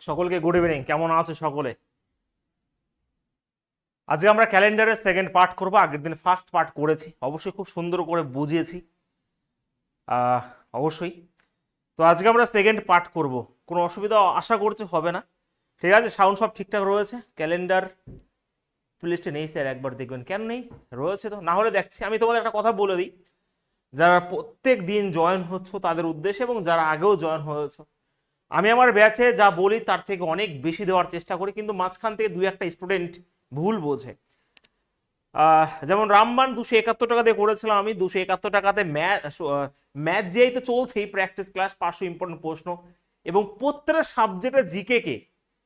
সকলকে good evening. কেমন আছে সকলে? আজকে আমরা ক্যালেন্ডারের সেকেন্ড পার্ট করব। আগের দিন ফার্স্ট পার্ট করেছি, অবশ্যই খুব সুন্দর করে বুঝিয়েছি অবশ্যই। তো আজকে আমরা সেকেন্ড পার্ট করব, কোনো অসুবিধা আশা করছি হবে না। ঠিক আছে, সাউন্ড সব ঠিকঠাক রয়েছে? ক্যালেন্ডার প্লেলিস্টে নেই স্যার, একবার দেখবেন। কেন নেই? রয়েছে তো, না হলে দেখছি। আমি তোমাদের একটা কথা বলে দিই, যারা প্রত্যেক দিন জয়েন হচ্ছে তাদের উদ্দেশ্যে এবং যারা আগেও জয়েন হয়েছে, আমি আমার ব্যাচে যা বলি তার থেকে অনেক বেশি দেওয়ার চেষ্টা করি, কিন্তু মাঝখান থেকে দুই একটা স্টুডেন্ট ভুল বোঝে। যেমন রামবান 271 টাকা দিয়ে করেছিলাম আমি। 271 টাকাতে ম্যাথ যেই তো চলছেই, প্র্যাকটিস ক্লাস, 500 ইম্পর্টেন্ট প্রশ্ন এবং প্রত্যেকটা সাবজেক্টের জিকে কে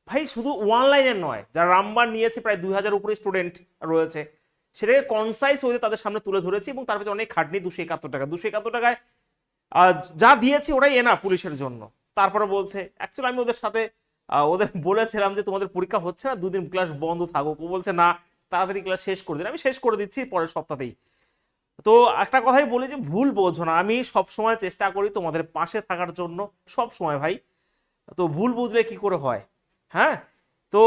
ভাই, শুধু ওয়ান লাইনের নয়। যারা রামবান নিয়েছে প্রায় 2000 উপরে স্টুডেন্ট রয়েছে, সেটাকে কনসাইজ হয়ে তাদের সামনে তুলে ধরেছি এবং তার পেছনে অনেক খাটনি। 271 টাকা, 271 টাকায় যা দিয়েছি ওটাই এনা পুলিশের জন্য। তারপরে বলছে, অ্যাকচুয়ালি আমি ওদের সাথে ওদের বলেছিলাম যে তোমাদের পরীক্ষা হচ্ছে না, দুদিন ক্লাস বন্ধ থাকুক। ও বলছে না, তাড়াতাড়ি ক্লাস শেষ করে দিন। আমি শেষ করে দিচ্ছি পরের সপ্তাহতেই। তো একটা কথাই বলি যে ভুল বোঝো না, আমি সব সময় চেষ্টা করি তোমাদের পাশে থাকার জন্য, সব সময় ভাই। তো ভুল বুঝলে কি করে হয়? হ্যাঁ, তো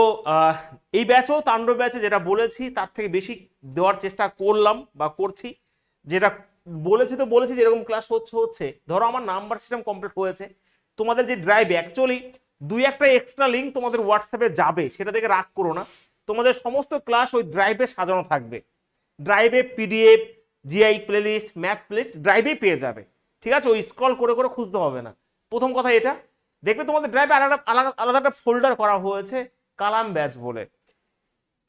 এই ব্যাচেও, তাণ্ডব ব্যাচে যেটা বলেছি তার থেকে বেশি দেওয়ার চেষ্টা করলাম বা করছি। যেটা বলেছি তো বলেছি, যেরকম ক্লাস হচ্ছে ধরো আমার নাম্বার সিস্টেম কমপ্লিট হয়েছে, তোমাদের যে ড্রাইভে অ্যাকচুয়ালি দুই একটা এক্সট্রা লিঙ্ক তোমাদের হোয়াটসঅ্যাপে যাবে, সেটা থেকে রাগ করো না। তোমাদের সমস্ত ক্লাস ওই ড্রাইভে সাজানো থাকবে। ড্রাইভে PDF, GI playlist, math playlist ড্রাইভে পেয়ে যাবে। ঠিক আছে, ওই স্ক্রল করে করে খুঁজতে হবে না। প্রথম কথা এটা, দেখবে তোমাদের ড্রাইভে আলাদা আলাদা আলাদা একটা ফোল্ডার করা হয়েছে কালাম ব্যাচ বলে।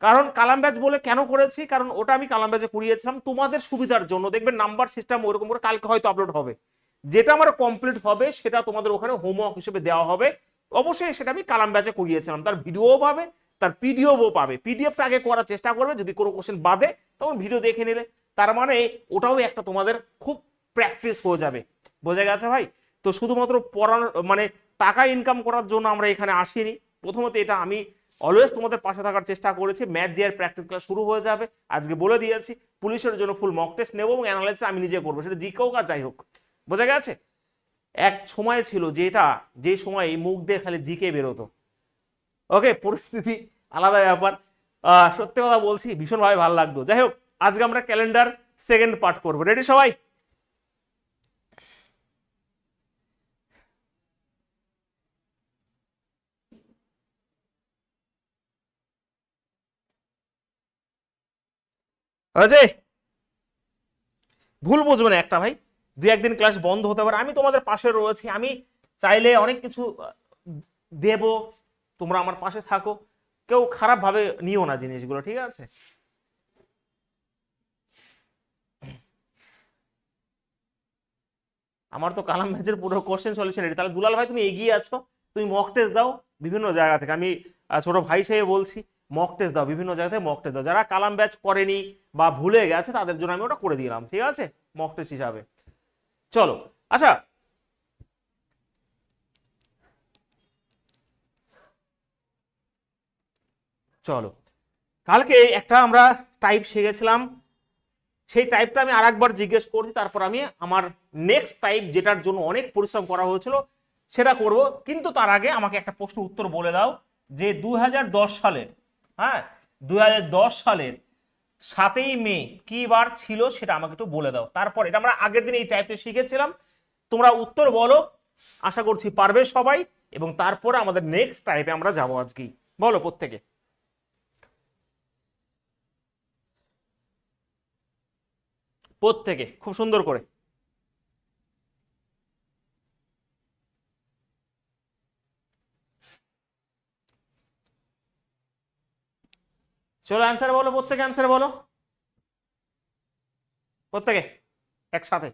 কারণ কালাম ব্যাচ বলে কেন করেছি, কারণ ওটা আমি কালাম ব্যাচে করিয়েছিলাম তোমাদের সুবিধার জন্য। দেখবেন নাম্বার সিস্টেম ওরকম করে কালকে হয়তো আপলোড হবে। যেটা আমার কমপ্লিট হবে সেটা তোমাদের ওখানে হোমওয়ার্ক হিসেবে দেওয়া হবে। অবশ্যই সেটা আমি কালাম ব্যাচে করিয়েছিলাম, তার ভিডিও পাবে, তার পিডিএফও পাবে। পিডিএফটা আগে করার চেষ্টা করবে, যদি কোনো কোশ্চেন বাদে তখন ভিডিও দেখে নিলে। তার মানে ওটাও একটা তোমাদের খুব প্র্যাকটিস হয়ে যাবে। বোঝা গেছে ভাই? তো শুধুমাত্র পড়ানোর মানে টাকা ইনকাম করার জন্য আমরা এখানে আসিনি। প্রথমত এটা আমি অলওয়েজ তোমাদের পাশে থাকার চেষ্টা করেছি। ম্যাথ যে প্র্যাকটিস ক্লাস শুরু হয়ে যাবে, আজকে বলে দিয়েছি। পুলিশের জন্য ফুল মক টেস্ট নেবো এবং অ্যানালাইসিস আমি নিজে করবো, সেটা জিকে হোক আর যাই হোক। বোঝা গেছে? এক সময় ছিল যেটা, যে সময় মুখ দিয়ে খালি জিকে বেরোতো। ওকে, পরিস্থিতি আলাদা ব্যাপার। সত্যি কথা বলছি, ভীষণভাবে ভালো লাগতো। যাই হোক, আজকে আমরা ক্যালেন্ডার সেকেন্ড পার্ট করবো। রেডি সবাই? হয়েছে? ভুল বুঝবে না একটা ভাই, দুই একদিন ক্লাস বন্ধ হতে পারে, আমি তোমাদের পাশে রয়েছি। আমি চাইলে অনেক কিছু দেব, তোমরা আমার পাশে থাকো। কেউ খারাপ ভাবে নিও না জিনিসগুলো, ঠিক আছে? আমার তো কালাম ম্যাচের পুরো কোশ্চেন সলিউশন রেডি। তাহলে দুলাল ভাই তুমি এগিয়ে আছো, তুমি মক টেস্ট দাও বিভিন্ন জায়গা থেকে। আমি ছোট ভাই হিসেবে বলছি, মক টেস্ট দাও বিভিন্ন জায়গা থেকে, মক টেস্ট দাও। যারা কালাম ব্যাচ করেনি বা ভুলে গেছে তাদের জন্য আমি ওটা করে দিলাম, ঠিক আছে, মক টেস্ট হিসাবে। চলো, আচ্ছা, চলো। কালকে একটা আমরা টাইপ শিখেছিলাম, সেই টাইপটা আমি আরেকবার জিজ্ঞেস করছি, তারপর আমি আমার নেক্সট টাইপ, যেটার জন্য অনেক পরিশ্রম করা হয়েছিল, সেটা করব। কিন্তু তার আগে আমাকে একটা প্রশ্ন উত্তর বলে দাও যে 2010 সালের, হ্যাঁ, 2010 সালের 7ই মে কি বার ছিল, সেটা আমাকে একটু বলে দাও। তারপর এটা আমরা আগের দিন এই টাইপটা শিখেছিলাম, তোমরা উত্তর বলো, আশা করছি পারবে সবাই। এবং তারপরে আমাদের নেক্সট টাইপে আমরা যাবো আজকেই। বলো প্রত্যেকে, প্রত্যেকে খুব সুন্দর করে। চলো অ্যান্সার বলো, প্রত্যেকে অ্যান্সার বলো, প্রত্যেকে একসাথে।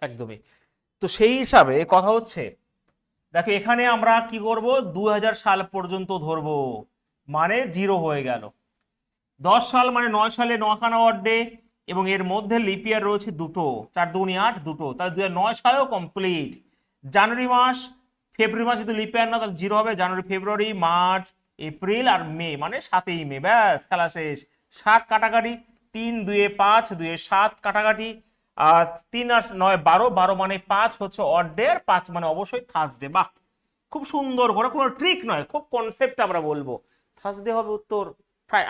একদমই। তো সেই হিসাবে কথা হচ্ছে, দেখো এখানে আমরা কি করব, 2000 সাল পর্যন্ত ধরবো, মানে জিরো হয়ে গেল। 10 সাল মানে 9 সালে 9খানা অড ডে, এবং এর মধ্যে লিপ ইয়ার রয়েছে দুটো, 4 দুগুনি 8, দুটো, তাহলে 2009 সালেও কমপ্লিট। জানুয়ারি মাস, ফেব্রুয়ারি মাস যদি লিপ ইয়ার না, তাহলে জিরো হবে। জানুয়ারি, ফেব্রুয়ারি, মার্চ, এপ্রিল আর মে, মানে 7ই মে। ব্যাস, খেলা শেষ। 7 কাটাকাটি, 3 2 5 2 7 কাটাকাটি, আর 3 আর 9 12, 12 মানে 5 হচ্ছে অড ডে, আর 5 মানে অবশ্যই থার্সডে। বাহ, খুব সুন্দর করে, কোনো ট্রিক নয়, খুব কনসেপ্ট আমরা বলবো। থার্সডে হবে উত্তর।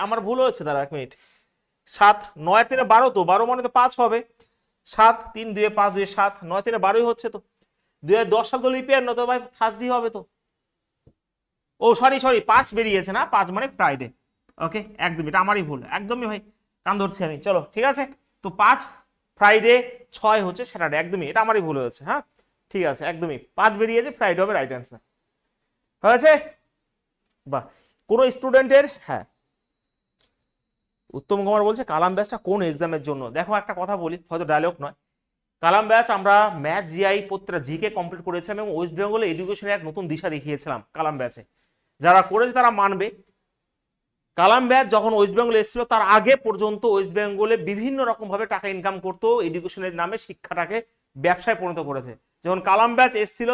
আমার ভুল হয়েছে, দাঁড়া 1 মিনিট। 7 9 3 12, তো 12 মানে তো 5 হবে। 7 3 2 5 2 7, 9 3 12ই হচ্ছে তো। 2010 সাল তো লিপিয়ার না, তো ভাই থার্সডে হবে তো। ও সরি 5 বেরিয়েছে না, 5 মানে ফ্রাইডে। ওকে, একদমই, এটা আমারই ভুল, একদমই ভাই, কান ধরছি আমি। চলো ঠিক আছে, তো 5 ফ্রাইডে, 6 হচ্ছে স্যাটারডে, একদমই এটা আমারই ভুল হয়েছে। হ্যাঁ ঠিক আছে, একদমই 5 বেরিয়েছে, ফ্রাইডে হবে রাইট অ্যান্সার। হয়েছে? বাহ। কোনো স্টুডেন্টের, হ্যাঁ উত্তম কুমার বলছে কালাম ব্যাচটা কোন এক্সামের জন্য। দেখো একটা কথা বলি, হয়তো ডায়লগ নয়, কালাম ব্যাচ আমরা ম্যাথ, জিআই, প্রত্যেকটা জিকে কমপ্লিট করেছিলাম এবং ওয়েস্ট বেঙ্গলে এডুকেশনের এক নতুন দিশা দেখিয়েছিলাম কালাম ব্যাচে। যারা করেছে তারা মানবে। কালাম ব্যাচ যখন ওয়েস্ট বেঙ্গলে এসেছিল তার আগে পর্যন্ত ওয়েস্ট বেঙ্গলে বিভিন্ন রকম ভাবে টাকা ইনকাম করতো, এডুকেশনের নামে শিক্ষাটাকে ব্যবসায় পরিণত করেছে। যখন কালাম ব্যাচ এসেছিল,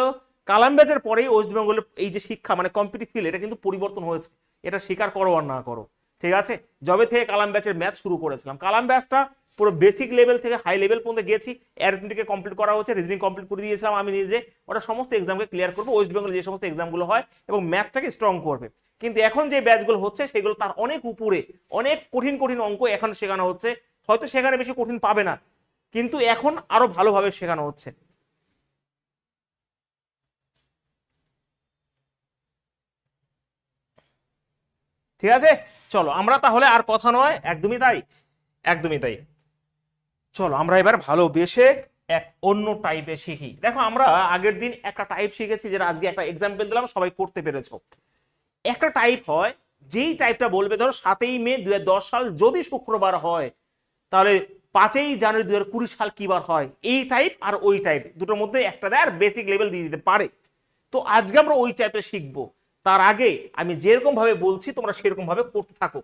কালাম ব্যাচের পরেই ওয়েস্ট বেঙ্গলের এই যে শিক্ষা মানে কম্পিটিটিভ ফিল্ড, এটা কিন্তু পরিবর্তন হয়েছে, এটা স্বীকার করো আর না করো। ঠিক আছে, যবে থেকে কালাম ব্যাচের ম্যাথ শুরু করেছিলাম, কালাম ব্যাচটা পুরো বেসিক লেভেল থেকে হাই লেভেল পর্যন্ত গেছি, অ্যারিথমেটিকে কমপ্লিট করা হচ্ছে, রিজনিং কমপ্লিট করে দিয়েছিলাম আমি নিজে। ওটা সমস্ত এক্সামকে ক্লিয়ার করবো, ওয়েস্ট বেঙ্গলে যে সমস্ত এক্সামগুলো হয়, এবং ম্যাথটাকে স্ট্রং করবে। কিন্তু এখন যে ব্যাচগুলো হচ্ছে সেগুলো তার অনেক উপরে, অনেক কঠিন কঠিন অঙ্ক এখন শেখানো হচ্ছে। হয়তো সেখানে বেশি কঠিন পাবে না, কিন্তু এখন আরো ভালোভাবে শেখানো হচ্ছে। ঠিক আছে, চলো আমরা তাহলে আর কথা নয়, একদমই তাই, একদমই তাই। চলো আমরা এবার ভালোবেসে এক অন্য টাইপে শিখি। দেখো আমরা আগের দিন একটা টাইপ শিখেছি, যেটা আজকে একটা এক্সাম্পল দিলাম, সবাই করতে পেরেছো। একটা টাইপ হয়, যেই টাইপটা বলবে, ধরো 7ই মে 2010 সাল যদি শুক্রবার হয়, তাহলে 5ই জানুয়ারি 2020 সাল কি বার হয়। এই টাইপ আর ওই টাইপ দুটোর মধ্যে একটা দেয়, আর বেসিক লেভেল দিয়ে দিতে পারে। তো আজকে আমরা ওই টাইপে শিখবো। তার আগে আমি যেরকম ভাবে বলছি তোমরা সেরকম ভাবে করতে থাকো।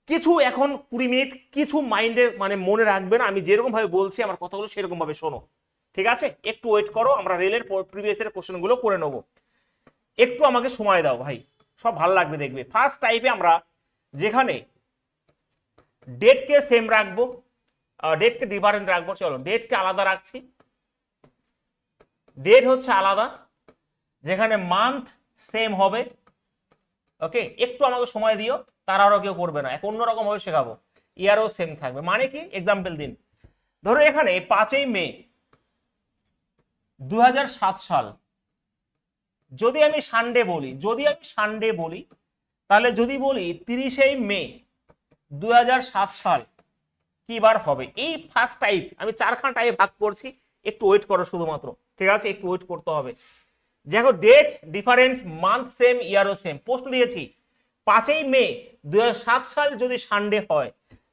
কিছু এখন 20 মিনিট কিছু মাইন্ডে মানে মনে রাখবে না, আমি যেরকম ভাবে বলছি আমার কথাগুলো সেরকম ভাবে শোনো। ঠিক আছে, একটু ওয়েট করো, আমরা রেলের প্রিভিয়াস এর কোশ্চেন গুলো করে নেবো। একটু আমাকে সময় দাও ভাই, সব ভালো লাগবে দেখবে। ফার্স্ট টাইপে আমরা যেখানে ডেটকে সেম রাখবো, ডেটকে ডিফারেন্ট রাখবো। চলো ডেটকে আলাদা রাখছি, ডেট হচ্ছে আলাদা, যেখানে মান্থ সেম হবে। ওকে, একটু আমাকে সময় দিও, তারাও কেউ করবে না, এক অন্যরকম ভাবে শেখাবো। ইয়ারও সেম থাকবে, মানে কি এক্সাম্পল দিন। ধরো এখানে 5ই মে 2007 সাল, যদি আমি সানডে বলি, তাহলে যদি বলি 30 মে 2007 সাল কি বার হবে। এই ফার্স্ট টাইপ আমি 4খানা টাইপে ভাগ করছি, একটু ওয়েট করো শুধুমাত্র। ঠিক আছে, একটু ওয়েট করতে হবে। দেখো ডেট ডিফারেন্ট, মান্থ সেম, ইয়ারও সেম। প্রশ্ন দিয়েছি 5ই মে 2007 সাল যদি সানডে হয়,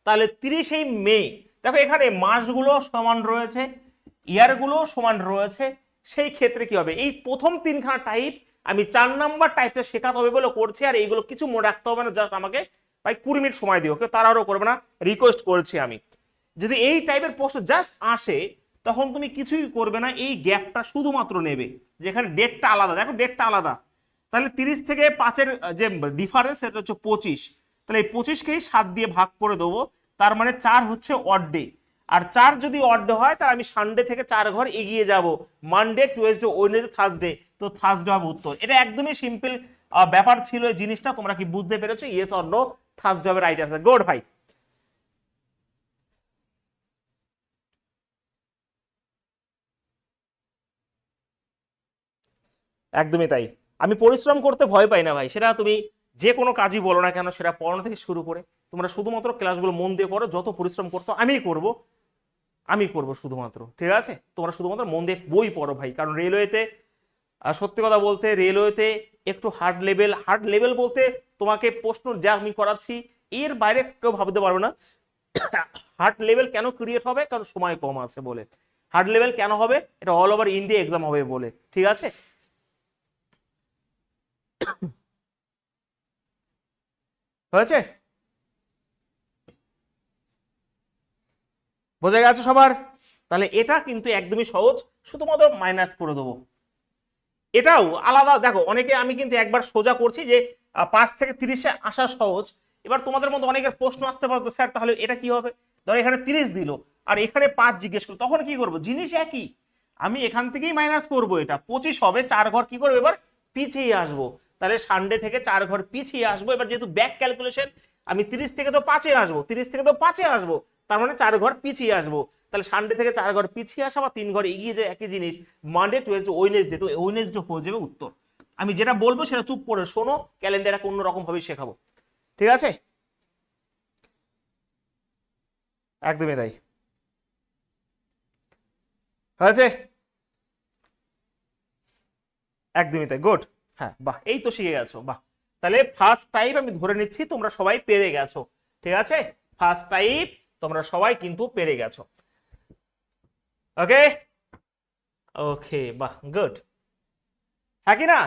তাহলে 30ই মে, দেখো এখানে মাসগুলো সমান রয়েছে, ইয়ারগুলো সমান রয়েছে, সেই ক্ষেত্রে কি হবে। এই প্রথম 3খানা টাইপ আমি 4 নাম্বার টাইপটা শেখাতে হবে বলে করছি, আর এইগুলো কিছু মনে রাখতে হবে না, জাস্ট আমাকে ভাই 20 মিনিট সময় দিও, কেউ তাড়াহুড়ো করবে না, রিকোয়েস্ট করছি আমি। যদি এই টাইপের প্রশ্ন জাস্ট আসে, তখন তুমি কিছুই করবে না, এই গ্যাপটা শুধুমাত্র নেবে, যেখানে ডেটটা আলাদা, দেখো ডেটটা আলাদা, তাহলে 30 থেকে 5-এর যে ডিফারেন্স সেটা হচ্ছে 25, তাহলে এই 25কেই 7 দিয়ে ভাগ করে দেবো, তার মানে 4 হচ্ছে অড ডে। আর 4 যদি অড ডে হয়, তাহলে আমি সানডে থেকে 4 ঘর এগিয়ে যাব, মানডে, টুয়েসডে, ওয়েডনেসডে, থার্সডে, তো থার্সডে হবে উত্তর। এটা একদমই সিম্পল ব্যাপার ছিল এই জিনিসটা, তোমরা কি বুঝতে পেরেছো? ইয়েস অর নো, থার্সডে হবে রাইট অ্যান্সার। গুড ভাই, একদমই তাই। আমি পরিশ্রম করতে ভয় পাই না ভাই, সেটা তুমি যে কোনো কাজই বলো না কেন, সেটা পড়ানো থেকে শুরু করে তোমরা শুধুমাত্র ক্লাসগুলো মন দিয়ে করো, যত পরিশ্রম করতো আমি করব শুধুমাত্র। ঠিক আছে, তোমরা শুধুমাত্র মন দিয়ে বই পড়ো ভাই, কারণ রেলওয়েতে সত্যি কথা বলতে রেলওয়েতে একটু হার্ড লেভেল বলতে তোমাকে প্রশ্ন যা আমি করাচ্ছি এর বাইরে কেউ ভাবতে পারবে না। হার্ড লেভেল কেন ক্রিয়েট হবে, কারণ সময় কম আছে বলে। হার্ড লেভেল কেন হবে, এটা অল ওভার ইন্ডিয়া এক্সাম হবে বলে। ঠিক আছে, হয়েছে, বোঝা গেছে সবার? তাহলে এটা কিন্তু একদমই সহজ, শুধুমাত্র মাইনাস করে দেবো। এটাও আলাদা, দেখো অনেকে, আমি কিন্তু একবার সোজা করছি যে 5 থেকে 30-এ আসা সহজ, এবার তোমাদের মধ্যে অনেকের প্রশ্ন আসতে পারতো, স্যার তাহলে এটা কি হবে? ধর এখানে 30 দিল আর এখানে 5 জিজ্ঞেস করলো, তখন কি করবো? জিনিস একই, আমি এখান থেকেই মাইনাস করবো, এটা 25 হবে, 4 ঘর কি করবো এবার পিছিয়ে আসবো। তাহলে সানডে থেকে 4 ঘর পিছিয়ে আসবো। এবার যেহেতু ব্যাক ক্যালকুলেশন, আমি 30 থেকে তো 5-এ আসবো, 30 থেকে তো 5-এ আসবো, তার মানে 4 ঘর পিছিয়ে আসবো। তাহলে সানডে থেকে 4 ঘর পিছিয়ে আসা বা 3 ঘর এগিয়ে যায়, একই জিনিস। মানডে টুয়েসডে ওয়েডনেসডে, তো ওয়েডনেসডে হয়ে যাবে উত্তর। আমি যেটা বলবো সেটা চুপ করে শোনো, ক্যালেন্ডারে অন্য রকম ভাবে শেখাবো, ঠিক আছে? একদমই তাই। হয়েছে? একদমই তাই, গুড। হ্যাঁ, বাহ, এই তো শিখে গেছো, বাহ। তাহলে ফার্স্ট টাইপ আমি ধরে নিচ্ছি তোমরা সবাই পেরে গেছো, ঠিক আছে? ফার্স্ট টাইপ তোমরা সবাই কিন্তু পেরে গেছো। ওকে ওকে, বাহ, গুড। হ্যাঁ কি না?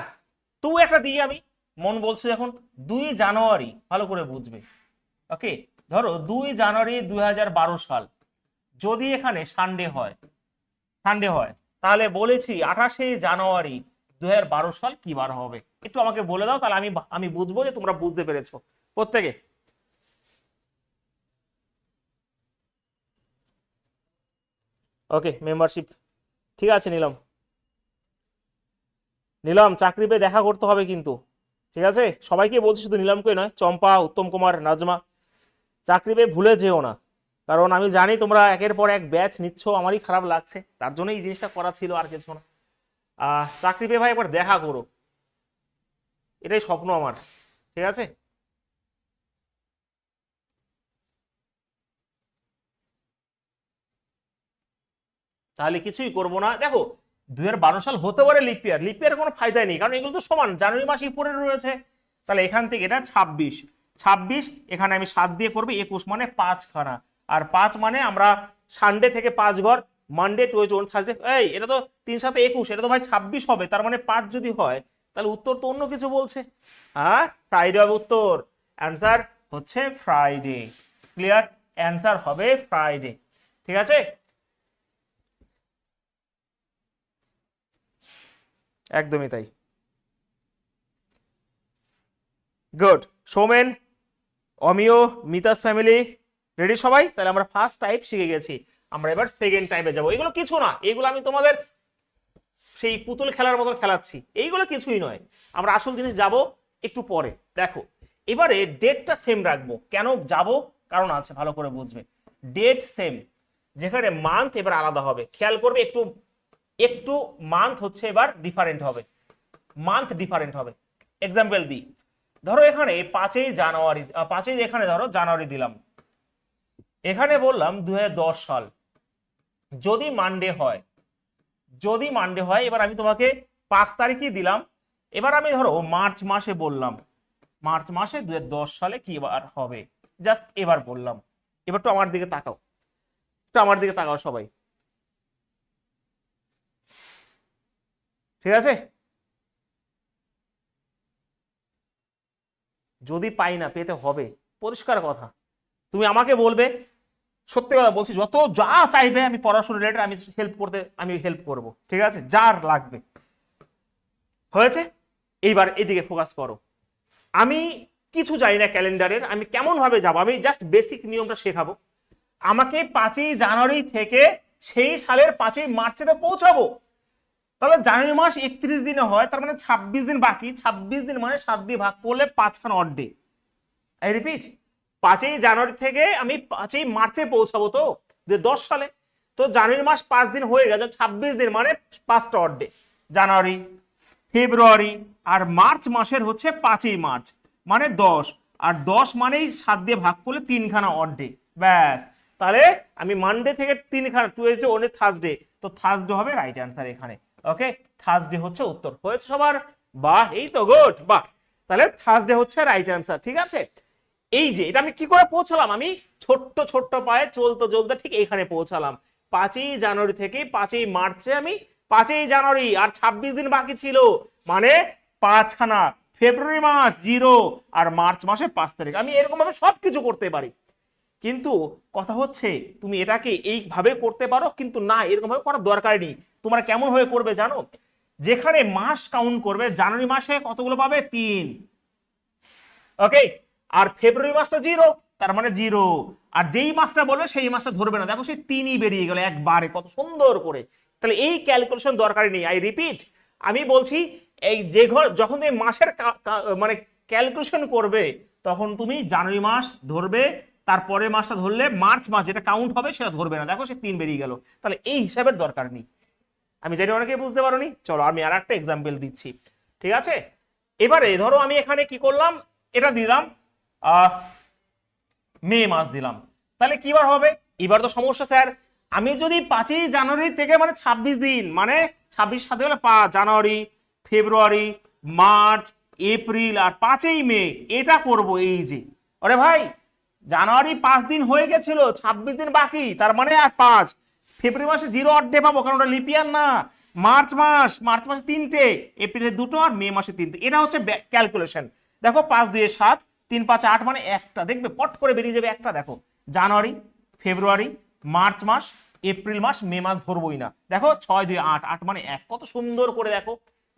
তু একটা দিই আমি, মন বলছে যখন 2 জানুয়ারি, ভালো করে বুঝবে। ওকে, ধরো 2 জানুয়ারি 2012 সাল, যদি এখানে সানডে হয়, সানডে হয়, তাহলে বলেছি 28 জানুয়ারি 2012 সাল কি বার হবে? একটু আমাকে বলে দাও, তাহলে আমি আমি বুঝবো যে তোমরা বুঝতে পেরেছো প্রত্যেকে। ওকে, মেম্বারশিপ ঠিক আছে, নিলাম নিলাম। চাকরি পেয়ে দেখা করতে হবে কিন্তু, ঠিক আছে? সবাইকে বলছি, শুধু নিলামকে নয়, চম্পা, উত্তম কুমার, নাজমা, চাকরি পেয়ে ভুলে যেও না। কারণ আমি জানি তোমরা একের পর এক ব্যাচ নিচ্ছ, আমারই খারাপ লাগছে, তার জন্য এই জিনিসটা করা ছিল, আর কিছু না। চাকরি পেয়ে ভাই একবার দেখা করো, এটাই স্বপ্ন আমার, ঠিক আছে? তাহলে কিছুই করবো না। দেখো 2012 সাল হতে পারে লিপ ইয়ার, লিপ ইয়ার কোনো ফায়দাই নেই, কারণ এগুলো তো সমান, জানুয়ারি মাসই পড়ে রয়েছে। তাহলে এখান থেকে এটা 26, 26 এখানে আমি 7 দিয়ে করবো, 21 মানে 5 খানা, আর 5 মানে আমরা সানডে থেকে 5 ঘর, মানডে টুয়েসডে থার্সডে, এই এটা তো 3 7 21, এটা তো ভাই 26 হবে, তার মানে 5 যদি হয় তাহলে উত্তর তো অন্য কিছু বলছে। হ্যাঁ, ফ্রাইডে হবে উত্তর, অ্যান্সার হচ্ছে ফ্রাইডে। ক্লিয়ার? অ্যান্সার হবে ফ্রাইডে, ঠিক আছে? একদমই তাই, গুড। সোমেন, অমিয়, মিতাস ফ্যামিলি, রেডি সবাই? তাহলে আমরা ফার্স্ট টাইপ শিখে গেছি, আমরা এবার সেকেন্ড টাইপে যাব। এগুলো কিছু না, এগুলো আমি তোমাদের সেই পুতুল খেলার মতো খেলাচ্ছি, এইগুলো কিছুই নয়, আমরা আসল জিনিস যাব একটু পরে। দেখো এবারে ডেটটা সেম রাখবো, কেন যাব? কারণ আছে, ভালো করে বুঝবে। ডেট সেম, যেখানে মান্থ এবার আলাদা হবে, খেয়াল করবে একটু, একটু মান্থ হচ্ছে এবার ডিফারেন্ট হবে, মান্থ ডিফারেন্ট হবে। এক্সাম্পল দিই, ধরো এখানে 5ই জানুয়ারি, 5ই এখানে ধরো জানুয়ারি দিলাম, এখানে বললাম 2010 সাল, যদি মানডে হয়, যদি মানডে হয়, এবার আমি তোমাকে 5 তারিখই দিলাম। এবার আমি ধরো মার্চ মাসে বললাম, মার্চ মাসে 2010 সালে কি বার হবে, জাস্ট এবার বললাম। এবার তো আমার দিকে তাকাও, একটু আমার দিকে তাকাও সবাই, ঠিক আছে? যদি পাই না, পেতে হবে, পরিষ্কার কথা। তুমি আমাকে বলবে, সত্যি কথা বলছি, যত যা চাইবে আমি পড়াশোনা রিলেটেড আমি হেল্প করতে, আমি হেল্প করব, ঠিক আছে? যার লাগবে। হয়েছে? এইবার এদিকে ফোকাস করো। আমি কিছু জানি না ক্যালেন্ডারের, আমি কেমন ভাবে যাব, আমি জাস্ট বেসিক নিয়মটা শেখাবো। আমাকে 5ই জানুয়ারি থেকে সেই সালের 5ই মার্চে পৌঁছাবো। তাহলে জানুয়ারি মাস 31 দিনে হয়, তার মানে 26 দিন বাকি, 26 দিন মানে 7 দিয়ে ভাগ করলে 5খানা অড ডে। আই রিপিট, 5ই জানুয়ারি থেকে আমি 5ই মার্চে পৌঁছাবো তো 2010 সালে। তো জানুয়ারি মাস 5 দিন হয়ে গেছে, 26 দিন মানে 5টা অড ডে। জানুয়ারি, ফেব্রুয়ারি আর মার্চ মাসের হচ্ছে 5ই মার্চ মানে 10, আর 10 মানেই 7 দিয়ে ভাগ করলে 3খানা অড ডে, ব্যাস। তাহলে আমি মানডে থেকে 3খানা, টুয়েসডে, ওনে থার্সডে, তো থার্সডে হবে রাইট অ্যান্সার এখানে। ওকে, থার্সডে হচ্ছে উত্তর। হয়েছে সবার? বাহ, এই তো, গুড, বাহ। তাহলে থার্সডে হচ্ছে রাইট অ্যান্সার, ঠিক আছে? এই যে এটা আমি কি করে পৌঁছালাম, আমি ছোট্ট ছোট্ট পায়ে চলতে চলতে ঠিক এখানে পৌঁছালাম। 5ই জানুয়ারি থেকে 5ই মার্চে আমি, 5ই জানুয়ারি আর 26 দিন বাকি ছিল, মানে 5খানা, ফেব্রুয়ারি মাস 0 আর মার্চ মাসে 5 তারিখ। আমি এরকম ভাবে সবকিছু করতে পারি, কিন্তু কথা হচ্ছে তুমি এটাকে এইভাবে করতে পারো, কিন্তু না, এরকম ভাবে করার দরকার নেই। তোমরা কেমন ভাবে করবে জানো? যেখানে মাস কাউন্ট করবে, জানুয়ারি মাসে কতগুলো পাবে? 3। ওকে, আর ফেব্রুয়ারি মাস তো 0, তার মানে 0। আর যেই মাসটা বলবে সেই মাসটা ধরবে না, দেখো সেই 3ই বেরিয়ে গেল একবারে, কত সুন্দর করে। তাহলে এই ক্যালকুলেশন দরকারই নেই। আই রিপিট, আমি বলছি এই যে যখন তুমি মাসের মানে ক্যালকুলেশন করবে, তখন তুমি জানুয়ারি মাস ধরবে, তারপরে মাসটা ধরলে মার্চ মাস যেটা কাউন্ট হবে সেটা ধরবে না, দেখো সে 3 বেরিয়ে গেল। তাহলে এই হিসাবের দরকার নেই। আমি জানি অনেকে বুঝতে পারোনি, চলো আমি আর একটা এক্সাম্পল দিচ্ছি, ঠিক আছে? এবারে ধরো আমি এখানে কি করলাম, এটা দিলাম মে মাস দিলাম, তাহলে কি বার হবে? এবার তো সমস্যা স্যার, আমি যদি 5ই জানুয়ারি থেকে মানে 26 দিন, মানে 26 সাথে হলে 5 জানুয়ারি, ফেব্রুয়ারি, মার্চ, এপ্রিল আর 5ই মে, এটা করব। এই যে আরে ভাই, জানুয়ারি 5 দিন হয়ে গেছিল, 26 দিন বাকি, তার মানে আর 5। ফেব্রুয়ারি মাসে 0 অড ডে পাবো, কারণ ওটা লিপ ইয়ার না। মার্চ মাসে 3টে, এপ্রিলে 2টো আর মে মাসে 3টে। এটা হচ্ছে ক্যালকুলেশন। দেখো 5 2 7, 3 5 8, মানে একটা দেখবে পট করে বেরিয়ে যাবে একটা। দেখো জানুয়ারি, ফেব্রুয়ারি, মার্চ মাস, এপ্রিল মাস, মে মাস ধরবই না। দেখো 6 2 8, 8 মানে 1, কত সুন্দর করে দেখো।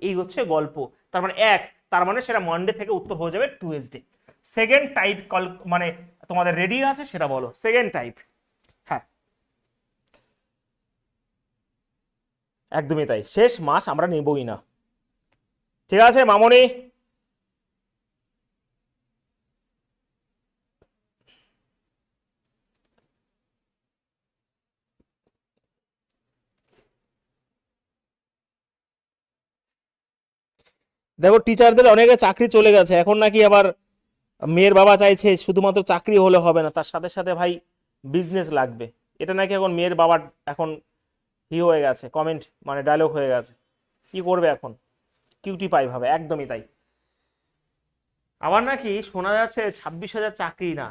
এই হচ্ছে গল্প। তার মানে 1, তার মানে সেটা মানডে থেকে উত্তর হয়ে যাবে টুয়েসডে। সেকেন্ড টাইপ মানে তোমাদের রেডি আছে সেটা বলো, সেকেন্ড টাইপ। হ্যাঁ, একদমই তাই, শেষ মাস আমরা নেবই না। ঠিক আছে মামনি? দেখো টিচারদের অনেকে চাকরি চলে গেছে, এখন নাকি আবার মেয়ের বাবা চাইছে শুধুমাত্র চাকরি হলে হবে না, তার সাথে সাথে ভাই বিজনেস লাগবে। এটা নাকি এখন মেয়ের বাবার এখন হয়ে গেছে, কমেন্ট মানে ডায়লগ হয়ে গেছে। কি করবে এখন, কিউটি পাই ভাবে, একদমই তাই। আবার নাকি শোনা যাচ্ছে 26,000 চাকরি না,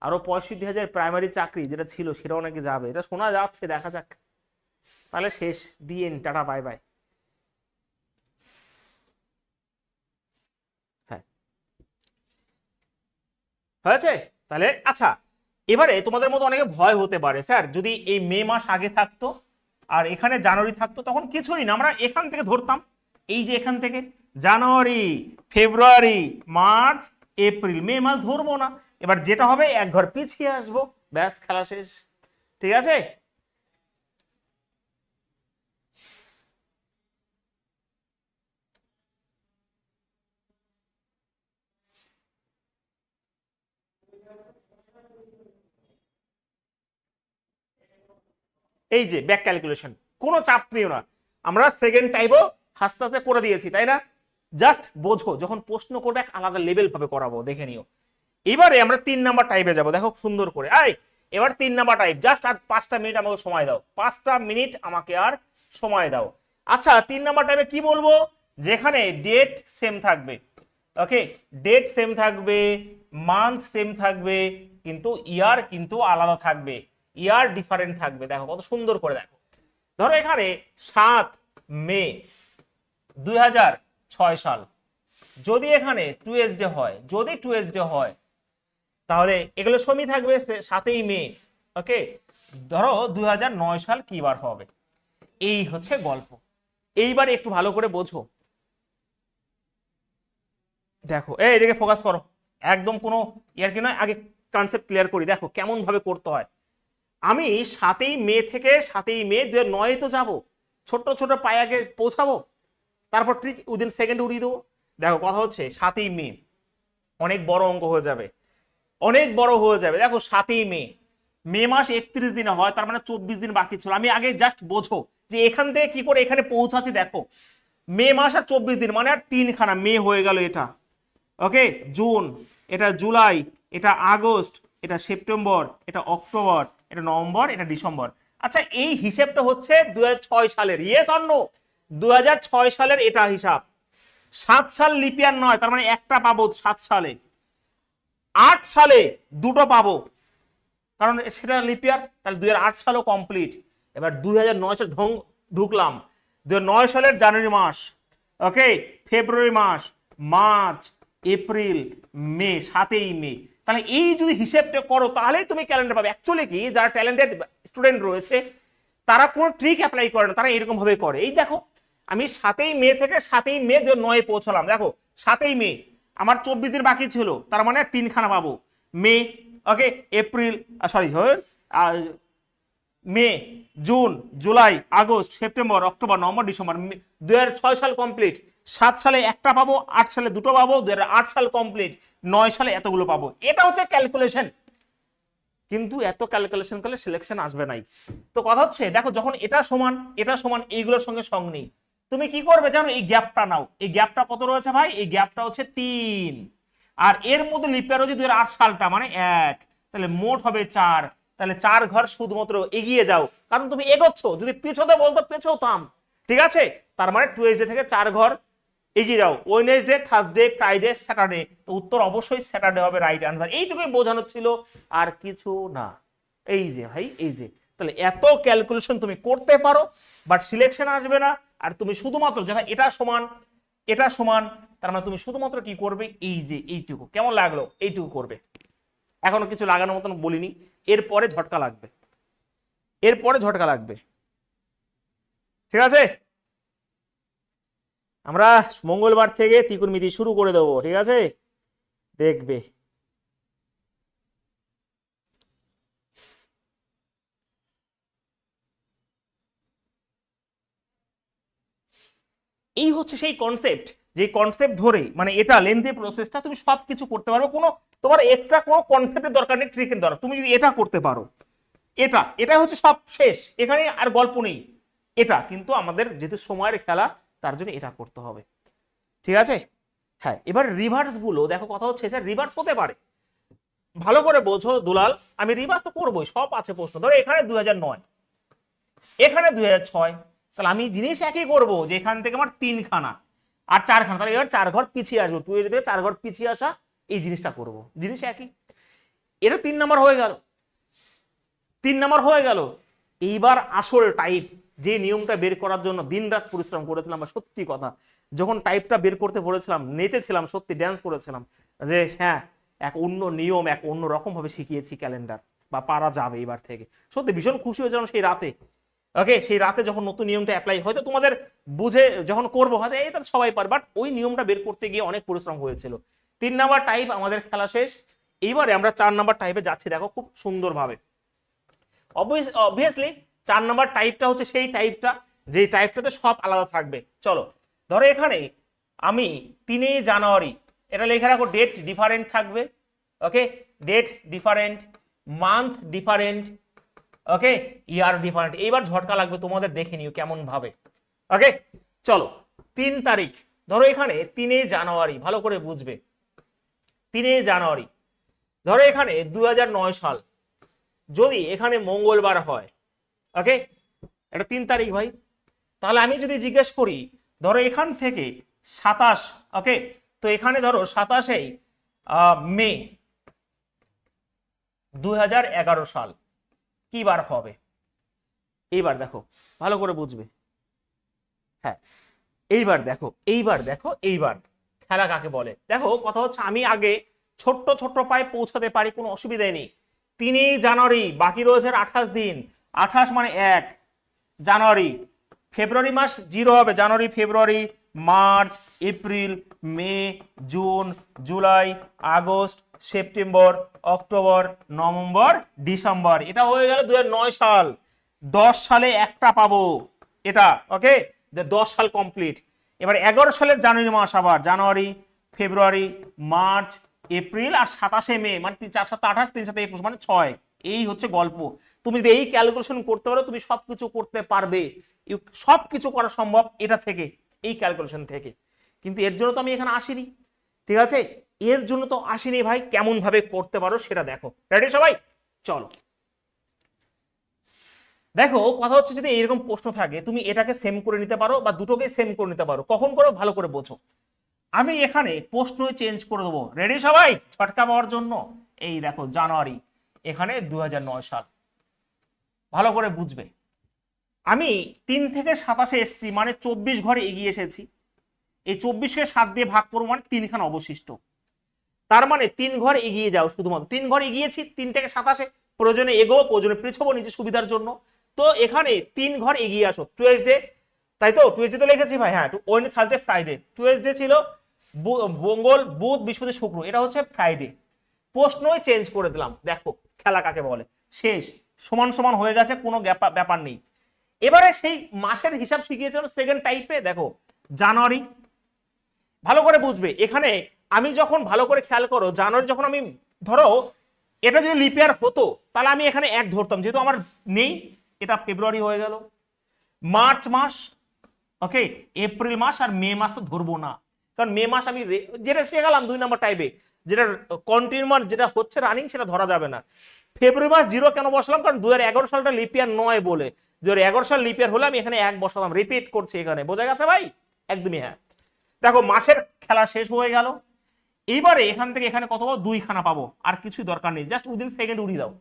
আরো 65,000 প্রাইমারি চাকরি যেটা ছিল সেটাও নাকি যাবে, এটা শোনা যাচ্ছে, দেখা যাক। তাহলে শেষ, দিন টাটা বাই বাই। হ্যাঁ, হয়েছে। তাহলে আচ্ছা, এবারে তোমাদের মতো অনেকে ভয় হতে পারে, স্যার যদি এই মে মাস আগে থাকতো আর এখানে জানুয়ারি থাকতো, তখন কিছুই না, আমরা এখান থেকে ধরতাম। এই যে এখান থেকে জানুয়ারি, ফেব্রুয়ারি, মার্চ, এপ্রিল, মে মাস ধরবো না। এবার যেটা হবে, এক ঘর পিছিয়ে আসবো, ব্যাস খেলা শেষ। ঠিক আছে? এই যে ব্যাক ক্যালকুলেশন, কোনো চাপ নিও না, আমরা সেকেন্ড টাইপও আস্তে আস্তে করে দিয়েছি, তাই না? জাস্ট বোঝো, যখন প্রশ্ন করবে এক আলাদা লেভেল ভাবে করাবো, দেখে নিও। এবারে আমরা 3 নাম্বার টাইপে যাব, দেখো সুন্দর করে। এবার 3 নাম্বার টাইপ, জাস্ট আর 5টা মিনিট আমাকে সময় দাও, 5টা মিনিট আমাকে আর সময় দাও। আচ্ছা 3 নাম্বার টাইপে কি বলবো? যেখানে ডেট সেম থাকবে, ওকে, ডেট সেম থাকবে, মান্থ সেম থাকবে, কিন্তু ইয়ার কিন্তু আলাদা থাকবে, ইয়ার ডিফারেন্ট থাকবে। দেখো কত সুন্দর করে দেখো। ধরো এখানে 7 মে 2006 সাল, যদি এখানে টুয়েসডে হয়, যদি টুয়েসডে হয়, তাহলে এগুলো সমই থাকবে 7ই মে। ওকে, ধরো 2009 সাল কি বার হবে। এই হচ্ছে গল্প। এইবার একটু ভালো করে বোঝো, দেখো এই দিকে ফোকাস করো, একদম কোনো ইয়ার কি নয়, আগে কনসেপ্ট ক্লিয়ার করি, দেখো কেমন ভাবে করতে হয়। আমি 7ই মে থেকে 7ই মে 2009 তো যাবো, ছোট্ট ছোট পায়াকে পৌঁছাবো, তারপর ঠিক উইদিন সেকেন্ড উড়িয়ে দেবো। দেখো কথা হচ্ছে 7ই মে, অনেক বড় অঙ্ক হয়ে যাবে, অনেক বড় হয়ে যাবে। দেখো 7ই মে, মে মাস 31 দিনে হয়, তার মানে 24 দিন বাকি ছিল। আমি আগে জাস্ট বোঝো যে এখান থেকে কি করে এখানে পৌঁছাচ্ছি। দেখো মে মাস আর 24 দিন, মানে আর 3খানা মে হয়ে গেল এটা। ওকে, জুন, এটা জুলাই, এটা আগস্ট, এটা সেপ্টেম্বর, এটা অক্টোবর, এটা নভেম্বর, এটা ডিসেম্বর। আচ্ছা এই হিসেবটা হচ্ছে 2006 সালের, ইয়েস অর নো? 2006 সালের এটা হিসাব। 7 সাল লিপিয়ার নয়, তার মানে একটা পাবো 7 সালে। 8 সালে 2টো পাবো, কারণ সেটা লিপিয়ার, তাহলে 2008 সালও কমপ্লিট। এবার 2009 সালে ঢুকলাম, 2009 সালের জানুয়ারি মাস, ওকে, ফেব্রুয়ারি মাস, মার্চ, এপ্রিল, মে, 7ই মে। তাহলে এই যদি হিসেবটা করো তাহলেই তুমি ক্যালেন্ডার পাবে। অ্যাকচুয়ালি কি, যারা ট্যালেন্টেড স্টুডেন্ট রয়েছে তারা কোনো ট্রিক অ্যাপ্লাই করে না, তারা এরকম ভাবে করে। এই দেখো আমি 7ই মে থেকে 7ই মে 2009 পৌঁছলাম, দেখো 7ই মে, আমার 24 দিন বাকি ছিল, তার মানে 3খানা পাবো। May, okay, April, sorry May, June, July, August, September, October, November, December. 2006 সাল কমপ্লিট। 7 সালে একটা পাবো, 8 সালে দুটো পাবো, 2008 সাল কমপ্লিট, 9 সালে এতগুলো পাবো। এটা হচ্ছে ক্যালকুলেশন। কিন্তু এত ক্যালকুলেশন করলে সিলেকশন আসবে নাই। তো কথা হচ্ছে দেখো, যখন এটা সমান এইগুলোর সঙ্গে সং নেই, তুমি কি করবে জানো? এই গ্যাপটা নাও। এই গ্যাপটা কত রয়েছে ভাই? এই গ্যাপটা হচ্ছে 3, আর এর মধ্যে লিপিয়ার হচ্ছে 2008 সালটা, মানে 1, তাহলে মোট হবে 4। তাহলে 4 ঘর শুধুমাত্র এগিয়ে যাও, কারণ তুমি এগোচ্ছ। যদি পিছোতে বলতো পেছোতাম, ঠিক আছে? তার মানে টুয়েসডে থেকে 4 ঘর এগিয়ে যাও। Wednesday, Thursday, Friday, Saturday. তো উত্তর অবশ্যই স্যাটারডে হবে রাইট আনসার। এইটুকুই বোঝানো ছিল, আর কিছু না। এই যে ভাই, এই যে, তাহলে এত ক্যালকুলেশন তুমি করতে পারো, বাট সিলেকশন আসবে না। আর তুমি শুধুমাত্র যেটা এটা সমান, তার মানে তুমি শুধুমাত্র কি করবে? এই যে এইটুকু, কেমন লাগলো? এইটুকু করবে। এখনো কিছু লাগানোর মতন বলিনি, এরপরে ঝটকা লাগবে, ঠিক আছে? আমরা মঙ্গলবার থেকে ত্রিকোণমিতি শুরু করে দেবো, ঠিক আছে? দেখবে। এই হচ্ছে সেই কনসেপ্ট, যে কনসেপ্ট ধরে, মানে এটা লেন্থি প্রসেসটা, তুমি সবকিছু করতে পারো। কোনো তোমার এক্সট্রা কোনো কনসেপ্টের দরকার নেই, ট্রিকের দরকার। তুমি যদি এটা করতে পারো, এটা হচ্ছে সব শেষ, এখানে আর গল্প নেই। এটা কিন্তু আমাদের যেহেতু সময়ের খেলা, তার জন্য এটা করতে হবে, ঠিক আছে? হ্যাঁ, এবার রিভার্স গুলো দেখো। কথা হচ্ছে স্যার রিভার্স হতে পারে, ভালো করে বোঝো দুলাল। আমি রিভার্স তো করবোই, সব আছে প্রশ্ন। ধরো এখানে 2009, এখানে 2006, তাহলে আমি জিনিস একই করবো, যে এখান থেকে আমার 3খানা আর 4খানা, তাহলে এবার 4 ঘর পিছিয়ে আসবো। 2 থেকে 4 ঘর পিছিয়ে আসা, এই জিনিসটা করব। জিনিস একই। এটা 3 নাম্বার হয়ে গেল। এইবার আসল টাইপ, যে নিয়মটা বের করার জন্য দিনরাত পরিশ্রম করেছিলাম, বা সত্যি কথা, যখন টাইপটা বের করতে বলেছিলাম, নেচেছিলাম, সত্যি ড্যান্স করেছিলাম, যে হ্যাঁ, এক অন্য নিয়ম, এক অন্য রকম ভাবে শিখিয়েছি ক্যালেন্ডার, বা পারা যাবে এবার থেকে। সত্যি ভীষণ খুশি হয়েছিলাম সেই রাতে। ওকে, সেই রাতে যখন নতুন নিয়মটা অ্যাপ্লাই, হয়তো তোমাদের বুঝে যখন করবো, হয়তো এটা সবাই পারে, বাট ওই নিয়মটা বের করতে গিয়ে অনেক পরিশ্রম হয়েছিল। 3 নাম্বার টাইপ আমাদের খেলা শেষ। এইবারে আমরা 4 নাম্বার টাইপে যাচ্ছি, দেখো খুব সুন্দরভাবে। অবভিয়াসলি 4 নাম্বার টাইপটা হচ্ছে সেই টাইপটা, যে টাইপটাতে সব আলাদা থাকবে। চলো, ধরো এখানে আমি 3 জানুয়ারি, এটা লেখা রাখো, ডেট ডিফারেন্ট থাকবে। ওকে, ডেট ডিফারেন্ট, মান্থ ডিফারেন্ট, ওকে, ইয়ার ডিফারেন্ট। এইবার ঝটকা লাগবে তোমাদের, দেখে নিও কেমন ভাবে। ওকে, চলো 3 তারিখ, ধরো এখানে 3 জানুয়ারি, ভালো করে বুঝবে। 3 জানুয়ারি, ধরো এখানে 2009 সাল, যদি এখানে মঙ্গলবার হয়, ওকে, এটা 3 তারিখ ভাই। তাহলে আমি যদি জিজ্ঞেস করি, ধরো এখান থেকে 27, ওকে, তো এখানে ধরো 27 মে 2011 সাল, কি বার হবে? এইবার দেখো, ভালো করে বুঝবে। হ্যাঁ, এইবার দেখো, এইবার খেলা কাকে বলে। দেখো কথা হচ্ছে, আমি আগে ছোট্ট ছোট্ট পায়ে পৌঁছাতে পারি, কোনো অসুবিধাই নেই। 3 জানুয়ারি, বাকি রয়েছে 28 দিন। 28 মানে 1 জানুয়ারি, ফেব্রুয়ারি মাস 0 হবে, January, February, March, April, May, June, July, August, September, October, November, December. এটা হয়ে গেল 2009 সাল। 10 সালে একটা পাবো এটা, ওকে, 10 সাল কমপ্লিট। এবার 11 সালের জানুয়ারি মাস, আবার জানুয়ারি, ফেব্রুয়ারি, মার্চ, এপ্রিল, আর 27 মে, মানে 4 7 28, 3 7 21, মানে 6। এই হচ্ছে গল্প। তুমি যদি এই ক্যালকুলেশন করতে পারো, তুমি সবকিছু করতে পারবে। সবকিছু করা সম্ভব এটা থেকে, এই ক্যালকুলেশন থেকে। কিন্তু এর জন্য তো আমি এখানে আসিনি, ঠিক আছে? এর জন্য তো আসিনি ভাই, কেমন ভাবে করতে পারো সেটা দেখো। রেডি সবাই? চলো দেখো, কথা হচ্ছে, যদি এরকম প্রশ্ন থাকে, তুমি এটাকে সেম করে নিতে পারো, বা দুটোকে সেম করে নিতে পারো। কখন করো ভালো করে বোঝো। আমি এখানে প্রশ্নই চেঞ্জ করে দেবো। রেডি সবাই ছটকা পাওয়ার জন্য? এই দেখো, জানুয়ারি, এখানে 2009 সাল, ভালো করে বুঝবে। আমি 3 থেকে 27 এসেছি, মানে 24 ঘরে এগিয়ে এসেছি। এই 24কে 7 দিয়ে ভাগ করবো, মানে 3খানা অবশিষ্ট। তার মানে 3 ঘর এগিয়ে যাও, শুধুমাত্র 3 ঘর এগিয়েছি। 3 থেকে 27, প্রয়োজনে এগোবো, প্রয়োজনে পিছবো, নিজের সুবিধার জন্য। তো এখানে 3 ঘর এগিয়ে আসো। টুয়েসডে, তাই তো? টুয়েসডে তো লিখেছি ভাই, হ্যাঁ, ওয়েডনেসডে, থার্সডে, ফ্রাইডে। টুয়েসডে ছিল মঙ্গল বুধ বৃহস্পতি শুক্র, এটা হচ্ছে ফ্রাইডে। প্রশ্নই চেঞ্জ করে দিলাম, দেখো খেলা কাকে বলে, শেষ, সমান সমান হয়ে গেছে, কোনো ব্যাপার নেই। এবারে সেই মাসের হিসাব শিখিয়েছিলাম সেকেন্ড টাইপে, দেখো জানুয়ারি, ভালো করে বুঝবে এখানে। আমি যখন ভালো করে খেয়াল করো, জানুয়ারি যখন আমি ধরো এটা যদি লিপ ইয়ার হতো তাহলে আমি এখানে এক ধরতাম, যেহেতু আমার নেই, এটা ফেব্রুয়ারি হয়ে গেল। মার্চ মাস, ওকে, এপ্রিল মাস আর মে মাস তো ধরবো না, কারণ মে মাস আমি যেটা শিখে গেলাম 2 নম্বর টাইপে, যেটা কন্টিনিউয়াস যেটা হচ্ছে রানিং সেটা ধরা যাবে না। ফেব্রুয়ারি মাস 0 কেন বসলাম, কারণ 2011 সালটা লিপ ইয়ার নয় বলে, 2011 সাল লিপ ইয়ার হলে আমি এখানে 1 বসালাম, রিপিট করছি এখানে, বোঝা গেছে ভাই? একদমই হ্যাঁ। দেখো মাসের খেলা শেষ হয়ে গেল। এইবারে এখান থেকে এখানে কত পাবো, 2 খানা পাবো, আর কিছুই দরকার নেই, জাস্ট উইদিন সেকেন্ড উড়িয়ে দাও।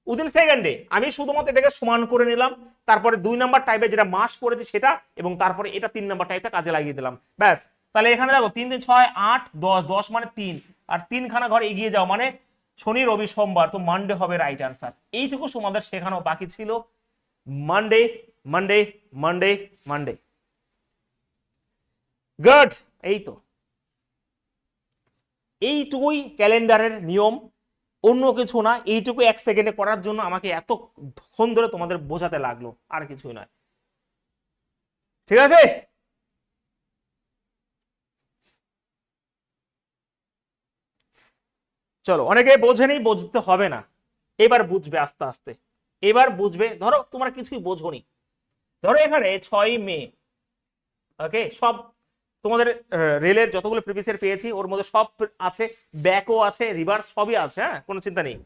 উইদিন সেকেন্ডে আমি শুধুমাত্র এটাকে সমান করে নিলাম, তারপরে 2 নাম্বার টাইপে যেটা মাস করেছি সেটা, এবং তারপরে এটা 3 নাম্বার টাইপটা কাজে লাগিয়ে দিলাম, ব্যাস। তাহলে এখানে দেখো 3 3 6 8 10, 10 মানে 3, আর 3 খানা ঘর এগিয়ে যাও মানে শনি রবি সোমবার, তো মানডে হবে রাইট আনসার। এইটুকু তোমাদের শেখানো বাকি ছিল, Monday Monday Monday Monday. Good, এই তো এইটুকুই ক্যালেন্ডারের নিয়ম, অন্য কিছু না। এইটুকু 1 সেকেন্ডে করার জন্য আমাকে এতক্ষণ ধরে তোমাদের বোঝাতে লাগলো, আর কিছুই নয়, ঠিক আছে? চলো, অনেকে বোঝেনি, বুঝতে হবে না, এবার বুঝবে আস্তে আস্তে, এবার বুঝবে। ধরো তোমরা কিছুই বোঝোনি, ধরো এখানে 6 মে, ওকে, সব তোমাদের রেলের যতগুলো প্রিভিয়াস ইয়ার পেয়েছি ওর মধ্যে সব আছে, ব্যাকও আছে, রিভার্স সবই আছে, হ্যাঁ, কোনো চিন্তা নেই।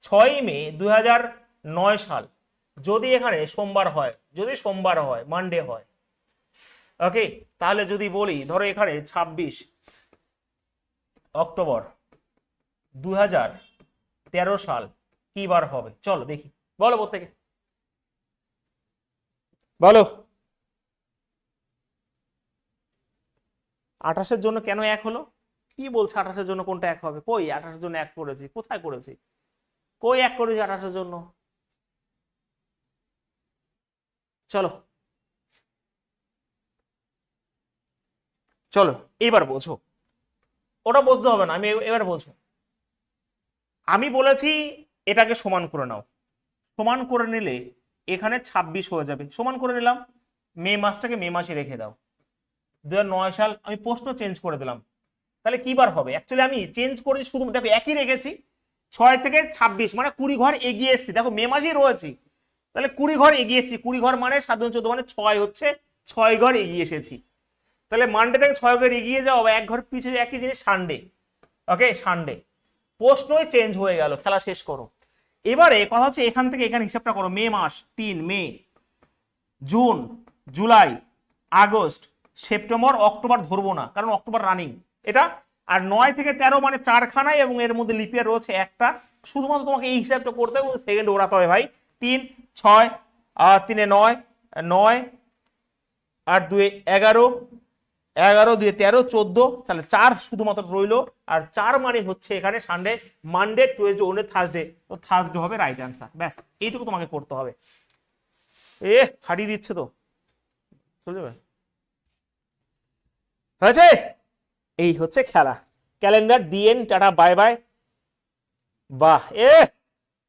6 মে 2009 সাল, যদি এখানে সোমবার হয়, যদি সোমবার হয়, মানডে হয়, ওকে, তাহলে যদি বলি ধরো এখানে 26 অক্টোবর 2013 সাল কি বার হবে, চলো দেখি, বলো প্রত্যেকে, বলো। 28-এর জন্য কেন 1 হলো? কি বলছে 28-এর জন্য কোনটা 1 হবে? কই 28-এর জন্য 1 করেছি, কোথায় করেছি, কই 1 করেছি 28-এর জন্য? চলো চলো এবার বোঝো, ওটা বুঝতে হবে না, আমি এবার বোঝো। আমি বলেছি এটাকে সমান করে নাও, সমান করে নিলে এখানে 26 হয়ে যাবে, সমান করে নিলাম। মে মাসটাকে মে মাসে রেখে দাও, 2009 সাল, আমি প্রশ্ন চেঞ্জ করে দিলাম, তাহলে কি বার হবে? অ্যাকচুয়ালি আমি চেঞ্জ করেছি, শুধু দেখো একই রেখেছি, 6 থেকে 26 মানে 20 ঘর এগিয়ে এসেছি, দেখো মে মাসেই রয়েছি, তাহলে 20 ঘর এগিয়ে এসেছি, 20 ঘর মানে 7 × 14 মানে 6 হচ্ছে, 6 ঘর এগিয়ে এসেছি। তাহলে মানডে থেকে 6 ঘর এগিয়ে যাও, বা 1 ঘর পিছিয়ে, একই জিনিস সানডে, ওকে, সানডে। প্রশ্নই চেঞ্জ হয়ে গেল, খেলা শেষ করো। এবারে কথা হচ্ছে এখান থেকে এখানে হিসাবটা করো, মে মাস 3, May, June, July, August, September, October ধরবো না কারণ অক্টোবর রানিং এটা, আর 9 থেকে 13 মানে 4 খানায়, এবং এর মধ্যে লিপিয়ার রয়েছে একটা, শুধুমাত্র তোমাকে এই হিসাবটা করতে হবে, সেকেন্ড ওড়াতে হবে ভাই। 3 6 আর 3 9 9 আর 2 11 11 2 13 14, তাহলে 4 শুধুমাত্র রইলো, আর 4 মানে হচ্ছে এখানে Sunday, Monday, Tuesday, Wednesday, Thursday, তো থার্সডে হবে রাইট অ্যান্সার, ব্যাস এইটুকু তোমাকে করতে হবে। ফাটিয়ে দিচ্ছে তো, চলে যাবে, হয়েছে? এই হচ্ছে খেলা, ক্যালেন্ডার দিয়েন, টাটা বাই বাই। বাহ,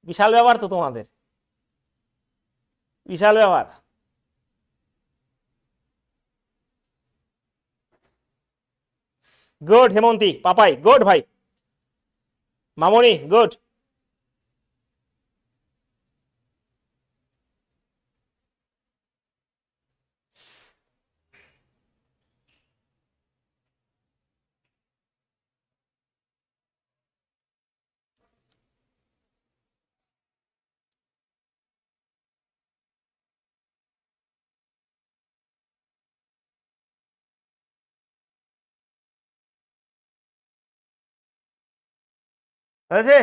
বিশাল ব্যাপার তো তোমাদের, বিশাল ব্যাপার। গুড হেমন্তী, পাপাই গুড, ভাই মামনি গুড। হয়েছে?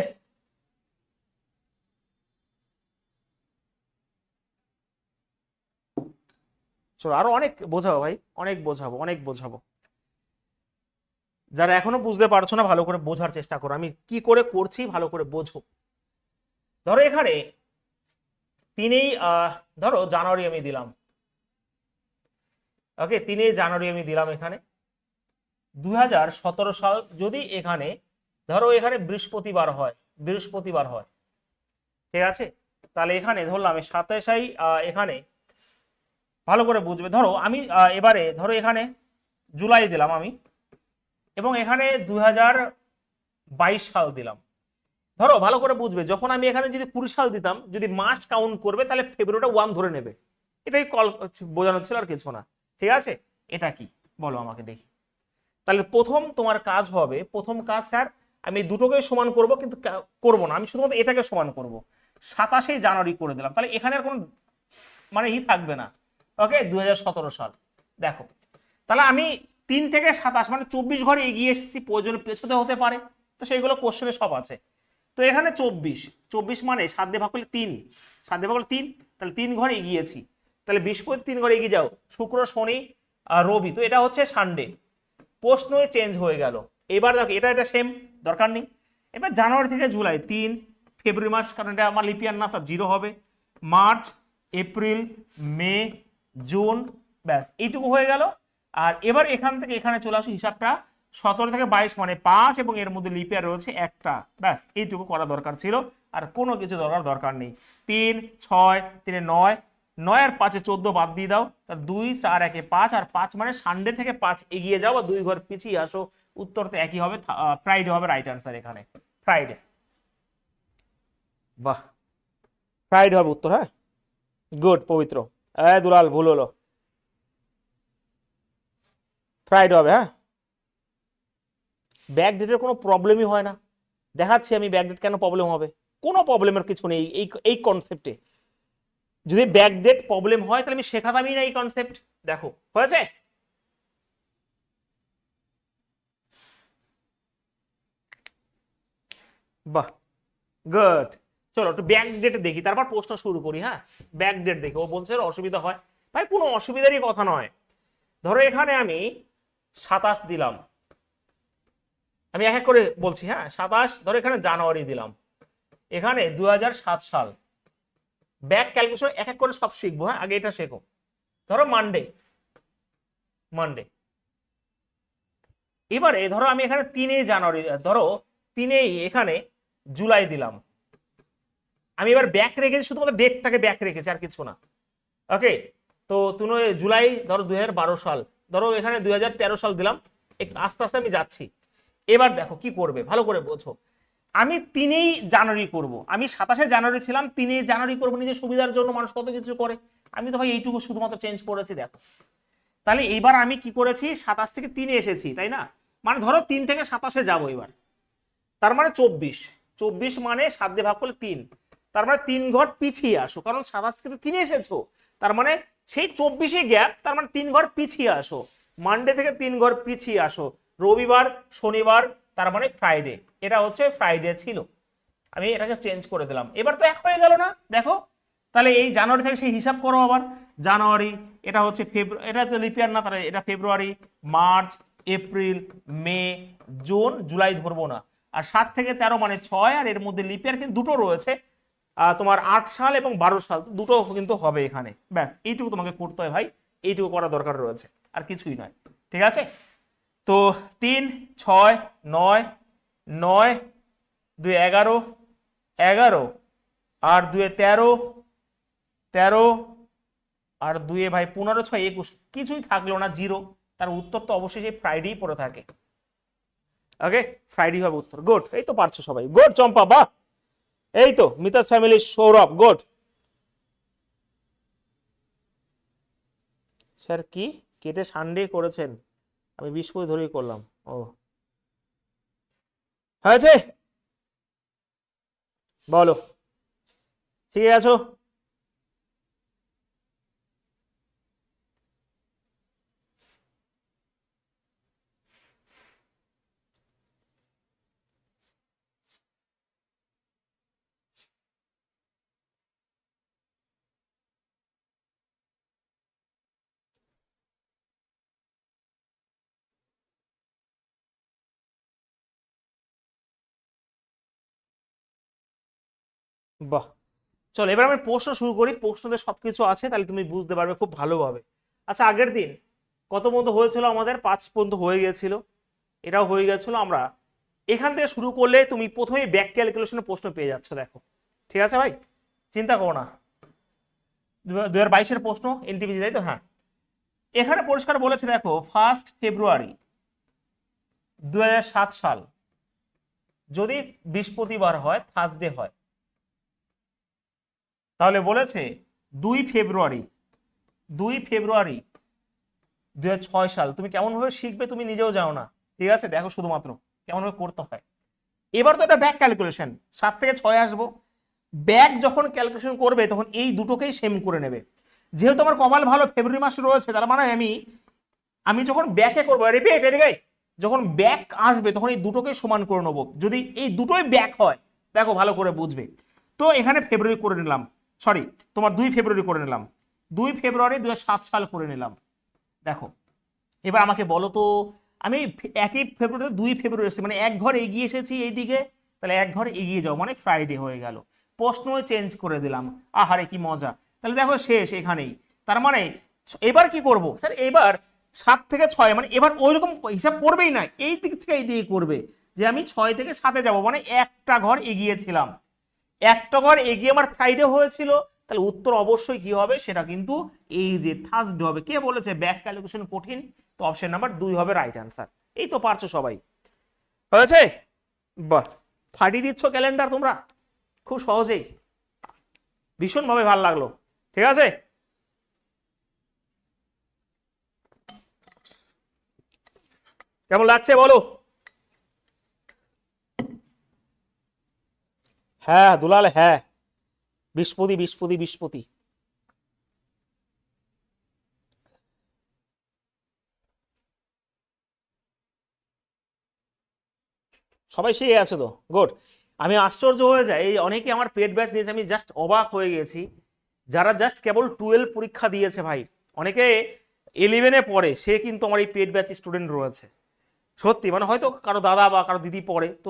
চলো আরো অনেক বোঝাবো ভাই, অনেক বোঝাবো, অনেক বোঝাবো। যারা এখনো বুঝতে পারছো না ভালো করে বোঝার চেষ্টা করো, আমি কি করে করছি ভালো করে বোঝো। ধরো এখানে তিনেই ধরো জানুয়ারি আমি দিলাম, ওকে, 3 জানুয়ারি আমি দিলাম এখানে, 2017 সাল যদি এখানে ধরো এখানে বৃহস্পতিবার হয়, ঠিক আছে, তাহলে এখানে ধরলাম 27 এখানে ভালো করে বুঝবে। ধরো আমি এবারে ধরো এখানে জুলাই দিলাম আমি, এবং এখানে 2022 সাল দিলাম। ধরো ভালো করে বুঝবে, যখন আমি এখানে যদি 20 সাল দিতাম, যদি মাস কাউন্ট করবে তাহলে ফেব্রুয়ারিটা 1 ধরে নেবে। এটাই কল বোঝানো ছিল, আর কিছু না। ঠিক আছে, এটা কি বলো আমাকে দেখি। তাহলে প্রথম তোমার কাজ হবে, প্রথম কাজ স্যার আমি দুটোকে সমান করব, কিন্তু করব না, আমি শুধুমাত্র এটাকে সমান করব। 27 জানুয়ারি করে দিলাম, তাহলে এখানে আর কোনো মানে থাকবে না। ওকে, 2017 সাল। দেখো তাহলে আমি 3 থেকে 27 মানে 24 ঘরে এগিয়ে এসেছি, প্রয়োজনে পেছোতে হতে পারে, তো সেইগুলো কোশ্চেনে সব আছে। তো এখানে 24 মানে 7 দিয়ে ভাগ করলে 3, 7 দিয়ে ভাগ করলে 3, তাহলে 3 ঘরে এগিয়েছি। তাহলে বৃহস্পতি 3 ঘরে এগিয়ে যাও, শুক্র শনি আর রবি, তো এটা হচ্ছে সানডে। প্রশ্নই চেঞ্জ হয়ে গেল। এবার দেখো এটা সেম, দরকার নেই। এবার জানুয়ারি থেকে জুলাই 3, ফেব্রুয়ারি মাস, কারণ এটা আমার লিপিয়ার না, তার 0 হবে, মার্চ, এপ্রিল, মে, জুন, ব্যাস এইটুকু হয়ে গেল। আর এবার এখান থেকে এখানে চলে আসে হিসাবটা, 17 থেকে 22 মানে 5, এবং এর মধ্যে লিপিয়ার রয়েছে একটা, ব্যাস এইটুকু করা দরকার ছিল, আর কোনো কিছু দরকার নেই। 3, 6, 3, 9, 9 আর 5 14 বাদ দিয়ে দাও, তার 2, 4, 1, 5, আর 5 মানে সানডে থেকে 5 এগিয়ে যাও, আর 2 ঘর পিছিয়ে আসো, উত্তর তো একই হবে, ফ্রাইডে হবে রাইট আনসার এখানে, ফ্রাইডে। বাহ, ফ্রাইডে হবে উত্তর। হ্যাঁ, গুড পবিত্র। দুলাল ভুল হলো, ফ্রাইডে হবে। হ্যাঁ, ব্যাক ডেটের কোনো প্রবলেমই হয় না, দেখাচ্ছি আমি ব্যাক ডেট কেন প্রবলেম হবে। কোনো প্রবলেমের কিছু নেই এই কনসেপ্টে। যদি ব্যাক ডেট প্রবলেম হয় তাহলে আমি শেখাতামই না এই কনসেপ্ট। দেখো হয়েছে। বাহ, গুড। চলো একটু ব্যাক ডেট দেখি, তারপর প্রশ্ন শুরু করি। হ্যাঁ, ব্যাক ডেট দেখি। ও বলছে অসুবিধা হয়, ভাই কোনো অসুবিধারই কথা নয়। ধরো এখানে আমি 27 দিলাম, আমি এক এক করে বলছি। হ্যাঁ, 27, ধরো এখানে জানুয়ারি দিলাম, এখানে 2007 সাল। ব্যাক ক্যালকুলেশন এক এক করে সব শিখবো। হ্যাঁ, আগে এটা শেখো। ধরো মানডে, এবারে ধরো আমি এখানে 3 জানুয়ারি, ধরো 3 এখানে জুলাই দিলাম, আমি এবার ব্যাক রেখেছি, শুধুমাত্র ডেটটাকে ব্যাক রেখেছি, আর কিছু না। ওকে, তো তুমি জুলাই ধরো 2012 সাল, ধরো এখানে 2013 সাল দিলাম, আস্তে আস্তে আমি যাচ্ছি। এবার দেখো কি করবে, ভালো করে বোঝো। আমি 3 জানুয়ারি করব, আমি 27 জানুয়ারি ছিলাম, 3 জানুয়ারি করবো, নিজের সুবিধার জন্য মানুষ কত কিছু করে, আমি তো ভাই এইটুকু শুধুমাত্র চেঞ্জ করেছি। দেখো তাহলে এইবার আমি কি করেছি, 27 থেকে 3 এসেছি, তাই না? মানে ধরো 3 থেকে 27 যাবো এবার, তার মানে 24 মানে 7 দিয়ে ভাগ করলে 3, তার মানে 3 ঘর পিছিয়ে আসো, কারণ 27 থেকে 3 এসেছো, তার মানে সেই 24 গ্যাপ, তার মানে 3 ঘর পিছিয়ে আসো। মানডে থেকে 3 ঘর পিছিয়ে আসো, রবিবার, শনিবার, তার মানে ফ্রাইডে। এটা হচ্ছে ফ্রাইডে ছিল, আমি এটাকে চেঞ্জ করে দিলাম। এবার তো এক হয়ে গেল না? দেখো তাহলে এই জানুয়ারি থেকে সেই হিসাব করো আবার। জানুয়ারি, এটা হচ্ছে ফেব্রুয়ারি, এটা তো লিপিয়ার না, তাহলে এটা ফেব্রুয়ারি, March, April, May, June, July ধরবো না। আর 7 থেকে 13 মানে 6, আর এর মধ্যে লিপিয়ার কিন্তু দুটো রয়েছে, তোমার 8 সাল এবং 12 সাল, দুটো কিন্তু হবে এখানে। ব্যাস এইটুকু তোমাকে করতে হয় ভাই, এইটুকু করা দরকার রয়েছে, আর কিছুই নয়। ঠিক আছে, তো 3, 6, 9, 9, 2, 11, 11, আর 2, 13, 13, আর 2 ভাই 15, 6, 21, কিছুই থাকলো না, 0। তার উত্তর তো অবশ্যই সেই ফ্রাইডেই পড়ে থাকে। ওকে, ফ্রাইডে হবে উত্তর। গুড, এই তো পারছো সবাই। গুড চম্পা, বাহ। এই তো Mita's family, Sourav, good. Sir কি কেটে সানডে করেছেন? আমি 20 ধরেই করলাম। ও হয়েছে, বলো ঠিক আছো? বাহ, চলো এবার আমি প্রশ্ন শুরু করি। প্রশ্নতে সবকিছু আছে, তাহলে তুমি বুঝতে পারবে খুব ভালোভাবে। আচ্ছা, আগের দিন কত পর্যন্ত হয়েছিল আমাদের? 5 পর্যন্ত হয়ে গিয়েছিল। এটাও হয়ে গেছিল। আমরা এখান থেকে শুরু করলে তুমি প্রথমেই ব্যাক ক্যালকুলেশনের প্রশ্ন পেয়ে যাচ্ছ, দেখো। ঠিক আছে ভাই, চিন্তা করো না। 2022-এর প্রশ্ন এনটিপিসি, তাই তো? হ্যাঁ, এখানে পরিষ্কার বলেছে, দেখো 1 ফেব্রুয়ারি 2007 সাল যদি বৃহস্পতিবার হয়, থার্সডে হয়, তাহলে বলেছে 2 ফেব্রুয়ারি 2006 সাল। তুমি কেমন ভাবে শিখবে তুমি নিজেও জানো না, ঠিক আছে? দেখো শুধুমাত্র কেমন ভাবে করতে হয়। এবার তো এটা ব্যাক ক্যালকুলেশন, 7 থেকে 6 আসবো। ব্যাক যখন ক্যালকুলেশন করবে তখন এই দুটোকেই সেম করে নেবে। যেহেতু আমার কপাল ভালো ফেব্রুয়ারি মাসে রয়েছে, তার মানে আমি যখন ব্যাকে করবো, রিপিট এদিকে, যখন ব্যাক আসবে তখন এই দুটোকেই সমান করে নেবো। যদি এই দুটোই ব্যাক হয়, দেখো ভালো করে বুঝবে। তো এখানে ফেব্রুয়ারি করে নিলাম, সরি তোমার 2 ফেব্রুয়ারি করে নিলাম, 2 ফেব্রুয়ারি 2007 সাল করে নিলাম। দেখো এবার আমাকে বলো তো, আমি একই ফেব্রুয়ারিতে 2 ফেব্রুয়ারি এসেছি, মানে এক ঘর এগিয়ে এসেছি এইদিকে, তাহলে এক ঘর এগিয়ে যাও মানে ফ্রাইডে হয়ে গেল। প্রশ্ন চেঞ্জ করে দিলাম, আহারে কি মজা। তাহলে দেখো শেষ এখানেই। তার মানে এবার কি করব স্যার, এবার 7 থেকে 6, মানে এবার ওইরকম হিসাব করবেই না, এই দিক থেকে এই দিকে করবে, যে আমি 6 থেকে 7-এ যাব, মানে একটা ঘর এগিয়েছিলাম, একটা ঘর এগিয়ে আমার ফ্রাইডে হয়েছিল। তাহলে উত্তর অবশ্যই কি হবে, সেটা কিন্তু এই যে থার্সডে হবে। কে বলেছে ব্যাক ক্যালকুলেশন কঠিন? তো অপশন নাম্বার 2 হবে রাইট অ্যান্সার। এই তো পারছো সবাই, হয়েছে? বাহ, ফাটিয়ে দিচ্ছ ক্যালেন্ডার তোমরা খুব সহজেই, ভীষণভাবে ভালো লাগলো। ঠিক আছে, কেমন লাগছে বলো? হ্যাঁ দুলাল, হ্যাঁ বৃহস্পতি বৃহস্পতি বৃহস্পতি। সবাই শিখে আছে তো, গুড। আমি আশ্চর্য হয়ে যাই, এই অনেকে আমার পেড ব্যাচ দিয়েছে, আমি জাস্ট অবাক হয়ে গেছি। যারা জাস্ট কেবল 12 পরীক্ষা দিয়েছে ভাই, অনেকে 11-এ পড়ে, সে কিন্তু আমার এই পেড ব্যাচ স্টুডেন্ট রয়েছে। সত্যি, মানে হয়তো কারো দাদা বা কারো দিদি পড়ে, তো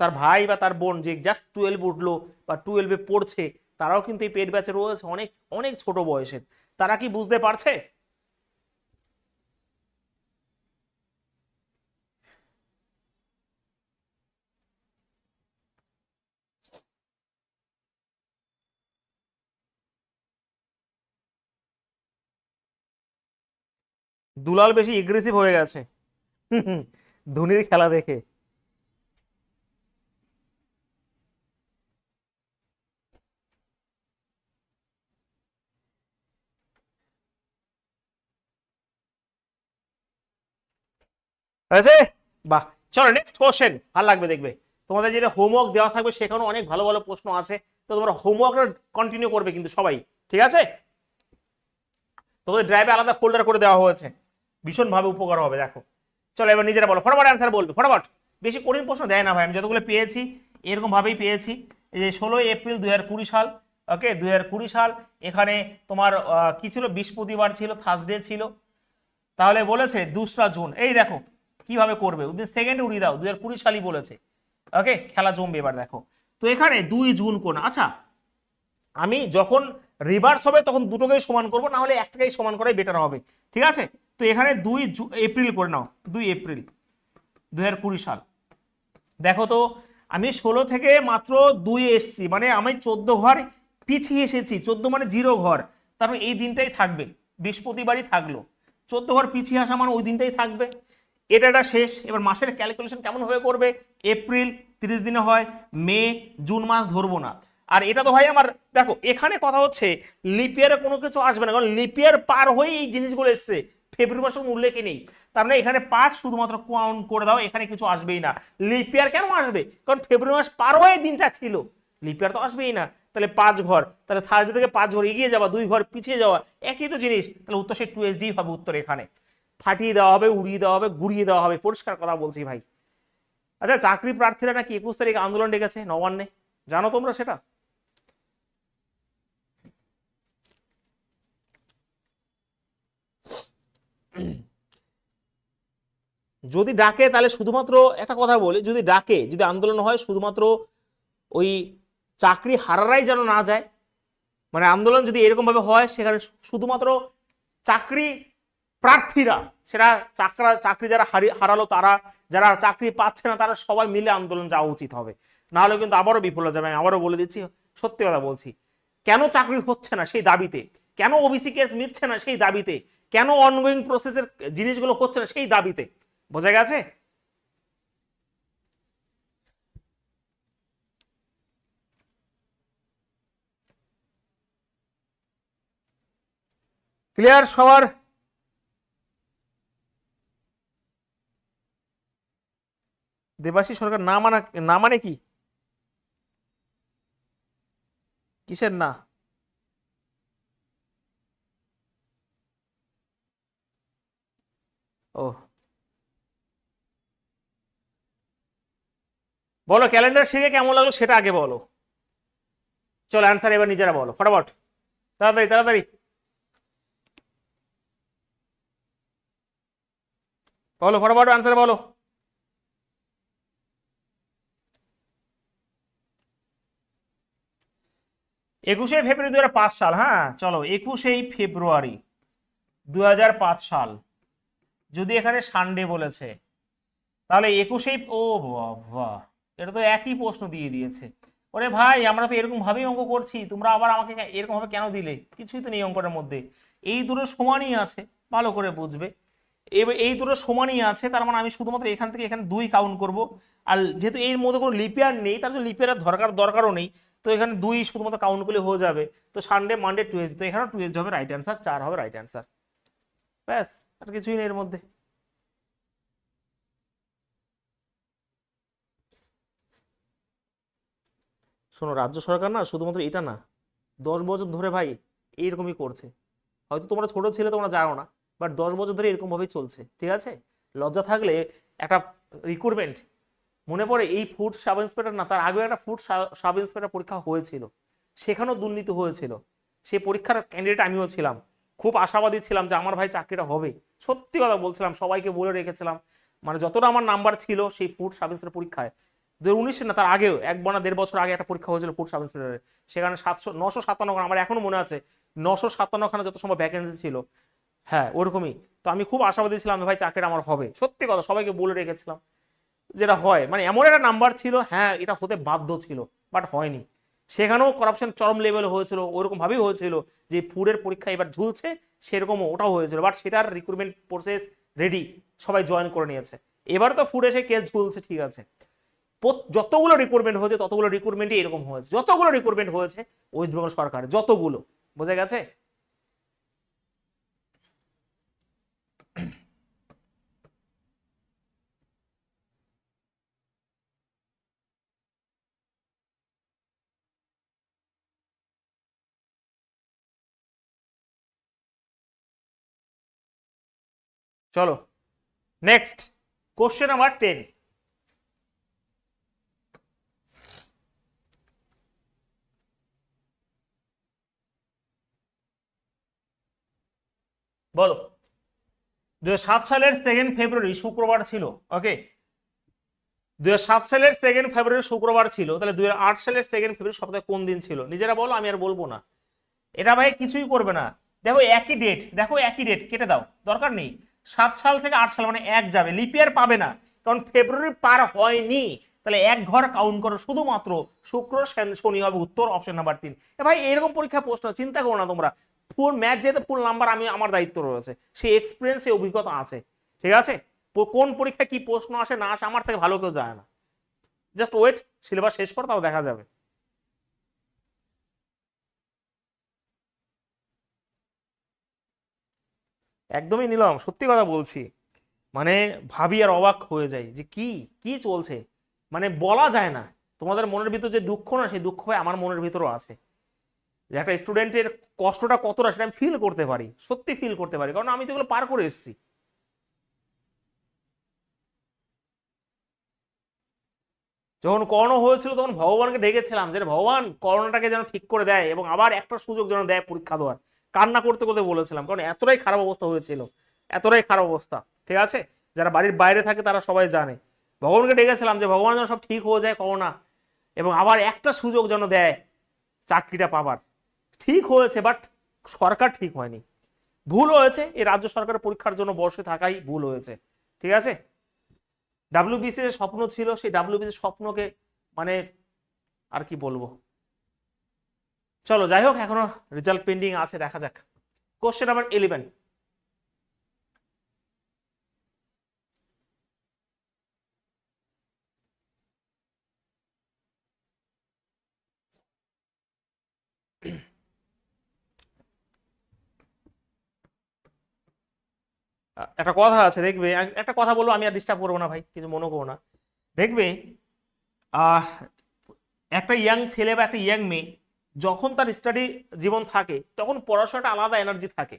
তার ভাই বা তার বোন যে জাস্ট 12 উঠলো বা 12-এ পড়ছে, তারাও কিন্তু এই পেড ব্যাচে রয়েছে, অনেক অনেক ছোট বয়সের। তারা কি বুঝতে পারছে? দুলাল বেশি এগ্রেসিভ হয়ে গেছে ধোনির খেলা দেখে। আছে, বাহ। চলো নেক্সট কোশ্চেন, ভালো লাগবে দেখবে। তোমাদের যেটা হোমওয়ার্ক দেওয়া থাকবে সেখানেও অনেক ভালো ভালো প্রশ্ন আছে, তো তোমরা হোমওয়ার্কটা কন্টিনিউ করবে কিন্তু সবাই, ঠিক আছে? তোমাদের ড্রাইভে আলাদা ফোল্ডার করে দেওয়া হয়েছে, ভীষণভাবে উপকার হবে। দেখো চলো এবার নিজেরা বলো, ফটাফট অ্যান্সার বলবে, ফটাফট। বেশি কঠিন প্রশ্ন দেয় না ভাই, আমি যতগুলো পেয়েছি এরকম ভাবেই পেয়েছি। এই যে 16 এপ্রিল 2020 সাল, ওকে 2020 সাল, এখানে তোমার কি ছিল, বৃহস্পতিবার ছিল, থার্সডে ছিল। তাহলে বলেছে 2রা জুন, এই দেখো কিভাবে করবে, ওদিন সেকেন্ড উড়িয়ে দাও, 2020 সালই বলেছে। ওকে, খেলা জমবে এবার দেখো। তো এখানে 2 জুন কোন, আচ্ছা আমি যখন রিভার্স হবে তখন দুটোকেই সমান করব, না হলে একটাকেই সমান করাই বেটার হবে, ঠিক আছে? তো এখানে 2 এপ্রিল করে নাও, 2 এপ্রিল 2020 সাল। দেখো তো আমি 16 থেকে মাত্র 2 এসছি, মানে আমি 14 ঘর পিছিয়ে এসেছি, 14 মানে 0 ঘর, তার মানে এই দিনটাই থাকবে, বৃহস্পতিবারই থাকলো। 14 ঘর পিছিয়ে আসা মানে ওই দিনটাই থাকবে। এটা শেষ। এবার মাসের ক্যালকুলেশন কেমন ভাবে করবে, এপ্রিল 30 দিনে হয়, মে জুন মাস ধরবো না। আর এটা তো ভাই আমার, দেখো এখানে কথা হচ্ছে লিপ ইয়ারে কোনো কিছু আসবে না, কারণ লিপ ইয়ার পার হয়ে এই জিনিসগুলো এসছে, ফেব্রুয়ারি মাসের উল্লেখই নেই। তার মানে এখানে 5 শুধুমাত্র কাউন্ট করে দাও, এখানে কিছু আসবেই না। লিপ ইয়ার কেন আসবে, কারণ ফেব্রুয়ারি মাস পার হয়ে দিনটা ছিল, লিপ ইয়ার তো আসবেই না। তাহলে 5 ঘর, তাহলে থার্সডে থেকে 5 ঘর এগিয়ে যাওয়া, 2 ঘর পিছিয়ে যাওয়া, একই তো জিনিস। তাহলে উত্তর সেই 2SD হবে উত্তর। এখানে ফাটিয়ে দেওয়া হবে, উড়িয়ে দেওয়া হবে, গুড়িয়ে দেওয়া হবে, পরিষ্কার কথা বলছি ভাই। আচ্ছা চাকরি প্রার্থীরা নাকি 21 তারিখ আন্দোলন ডেকেছে নবান্নে, জানো তোমরা সেটা? যদি ডাকে তাহলে শুধুমাত্র একটা কথা বলি, যদি ডাকে, যদি আন্দোলন হয়, শুধুমাত্র ওই চাকরি হারারাই যেন না যায়। মানে আন্দোলন যদি এরকম ভাবে হয়, সেখানে শুধুমাত্র চাকরি প্রার্থীরা সেটা চাকরি যারা হারালো তারা, যারা চাকরি পাচ্ছে না তারা সবাই মিলে আন্দোলন যাওয়া উচিত হবে, নাহলে কিন্তু আবারও বিফল হয়ে যাবে। আমি আবারও বলে দিচ্ছি, সত্যি কথা বলছি, কেন চাকরি হচ্ছে না সেই দাবিতে, কেন ওবিসি কেস মিটছে না সেই দাবিতে, কেন অনগোয়িং প্রসেসের জিনিসগুলো হচ্ছে না সেই দাবিতে। বোঝা গেছে? ক্লিয়ার সবার? দেবাশিস সরকার না মানে কি? কিসের না? ও, বলো ক্যালেন্ডার শিখে কেমন লাগলো সেটা আগে বলো। চলো অ্যান্সার এবার নিজেরা বলো ফটাফট, তাড়াতাড়ি তাড়াতাড়ি বলো, ফটাফট অ্যান্সার বলো। একুশে ফেব্রুয়ারি 2005 সাল। হ্যাঁ চলো, 21 ফেব্রুয়ারি 2005 সাল। যদি এখানে সানডে বলেছে তাহলে 21 ও বাবা, এটা তো একই প্রশ্ন দিয়ে দিয়েছে। ওরে ভাই, আমরা তো এরকম ভাবেই অঙ্ক করছি, তোমরা আবার আমাকে এরকম ভাবে কেন দিলে? কিছুই তো নেই অঙ্কটার মধ্যে, এই দুটো সমানই আছে, ভালো করে বুঝবে। এই দুটো সমানই আছে, তার মানে আমি শুধুমাত্র এখান থেকে এখানে 2 কাউন্ট করব। আর যেহেতু এর মধ্যে কোনো লিপিয়ার নেই, তার জন্য লিপিয়ারের দরকারও নেই, তো এখানে 2 শুধুমাত্র কাউন্ট করলে হয়ে যাবে। তো সানডে মানডে টুয়েসডে, তো এখানে টুয়েসডে হবে রাইট অ্যান্সার, 4 হবে রাইট অ্যান্সার। ব্যাস, আর কিছুই নেই এর মধ্যে। শোনো, রাজ্য সরকার না শুধুমাত্র এটা না, 10 বছর ধরে ভাই এইরকমই করছে। হয়তো তোমরা ছোট ছিলে, তোমরা জানো না, বাট 10 বছর ধরে এরকম ভাবেই চলছে। ঠিক আছে, লজ্জা থাকলে একটা রিক্রুটমেন্ট মনে পড়ে, এই ফুড সাব ইন্সপেক্টর না, তার আগে একটা ফুড সাব ইন্সপেক্টর পরীক্ষা হয়েছিল, সেখানেও দুর্নীতি হয়েছিল। সেই পরীক্ষার ক্যান্ডিডেট আমিও ছিলাম, খুব আশাবাদী ছিলাম যে আমার ভাই চাকরিটা হবে, সত্যি কথা বলছিলাম, সবাইকে বলে রেখেছিলাম। মানে যতটা আমার নাম্বার ছিল সেই ফুড সাব ইন্সপেক্টর পরীক্ষায় 2019 না, তার আগেও 1 বা 1.5 বছর আগে একটা পরীক্ষা হয়েছিল ফুড সাব ইন্সপেক্টরের, সেখানে 957 আমার এখনো মনে আছে, 957খানা যত সম্ভব ভ্যাকেন্সি ছিল। হ্যাঁ ওরকমই। তো আমি খুব আশাবাদী ছিলাম ভাই চাকরিটা আমার হবে, সত্যি কথা সবাইকে বলে রেখেছিলাম যেটা হয়, মানে এমন একটা নাম্বার ছিল, হ্যাঁ এটা হতে বাধ্য ছিল, বাট হয়নি। সেখানেও করাপশন চরম লেভেলে হয়েছিল, ওরকম ভাবেই হয়েছিল যে ফুডের পরীক্ষা এবার ঝুলছে, সেরকমও ওটাও হয়েছিল, বাট সেটার রিক্রুটমেন্ট প্রসেস রেডি, সবাই জয়েন করে নিয়েছে। এবার তো ফুড এসে কেস ঝুলছে, ঠিক আছে। যতগুলো রিক্রুটমেন্ট হয়েছে ততগুলো রিক্রুটমেন্টই এরকম হয়েছে, যতগুলো রিক্রুটমেন্ট হয়েছে ওয়েস্ট বেঙ্গল সরকারের যতগুলো, বোঝা গেছে? চলো নেক্সট, কোশ্চেন নাম্বার 10। বলো, 2007 সালের 2 ফেব্রুয়ারি শুক্রবার ছিল, ওকে? 2007 সালের 2 ফেব্রুয়ারি শুক্রবার ছিল, তাহলে 2008 সালের 2 ফেব্রুয়ারি সপ্তাহে কোন দিন ছিল? নিজেরা বলো, আমি আর বলবো না। এটা ভাই কিছুই করবে না, দেখো একই ডেট, দেখো একই ডেট, কেটে দাও, দরকার নেই। 7 সাল থেকে 8 সাল মানে 1 যাবে, লিপিয়ার পাবে না, কারণ ফেব্রুয়ারি পার হয়নি। তাহলে 1 ঘর কাউন্ট করো, শুধুমাত্র শুক্র শনি হবে উত্তর, অপশন নাম্বার 3। ভাই এরকম পরীক্ষা প্রশ্ন চিন্তা করো না তোমরা, ফুল ম্যাথ যেতে ফুল নাম্বার আমি আমার দায়িত্ব রয়েছে, সেই এক্সপিরিয়েন্স সেই অভিজ্ঞতা আছে, ঠিক আছে? কোন পরীক্ষা কি প্রশ্ন আসে না আসে আমার থেকে ভালো কেউ যায় না। জাস্ট ওয়েট, সিলেবাস শেষ কর, তাও দেখা যাবে। একদমই নিলাম, সত্যি কথা বলছি, মানে ভাবি আর অবাক হয়ে যাই যে কি কি চলছে, মানে বলা যায় না। তোমাদের মনের ভিতর যে দুঃখ না, সেই দুঃখ ভাই আমার মনের ভিতরও আছে, যে একটা স্টুডেন্টের কষ্টটা কতটা সেটা আমি ফিল করতে পারি, সত্যি ফিল করতে পারি, কারণ আমি তো এগুলো পার করে এসেছি। যখন করোনা হয়েছিল তখন ভগবানকে ডেকেছিলাম যে ভগবান করোনাটাকে যেন ঠিক করে দেয় এবং আবার একটা সুযোগ যেন দেয় পরীক্ষা দেওয়ার, কান্না করতে করতে বলেছিলাম, কারণ এতটাই খারাপ অবস্থা হয়েছিল, এতটাই খারাপ অবস্থা। ঠিক আছে, যারা বাড়ির বাইরে থাকে তারা সবাই জানে, ভগবানকে ডেকেছিলাম যে ভগবান যেন সব ঠিক হয়ে যায় করোনা, এবং আবার একটা সুযোগ যেন দেয় চাকরিটা পাবার। ঠিক হয়েছে, বাট সরকার ঠিক হয়নি। ভুল হয়েছে, এই রাজ্য সরকারের পরীক্ষার জন্য বসে থাকাই ভুল হয়েছে। ঠিক আছে, ডাব্লিউবিসি যে স্বপ্ন ছিল সেই ডাব্লিউবিসি স্বপ্নকে মানে আর কি বলবো। চলো যাই হোক, এখনো রেজাল্ট পেন্ডিং আছে, দেখা যাক। কোশ্চেন নাম্বার 11, একটা কথা আছে দেখবে, একটা কথা বলবো, আমি আর ডিস্টার্ব করবো না ভাই, কিছু মনে করবো না। দেখবে আহ একটা ইয়াং ছেলে বা একটা ইয়াং মেয়ে যখন তার স্টাডি জীবন থাকে তখন পড়াশোনাটা আলাদা এনার্জি থাকে।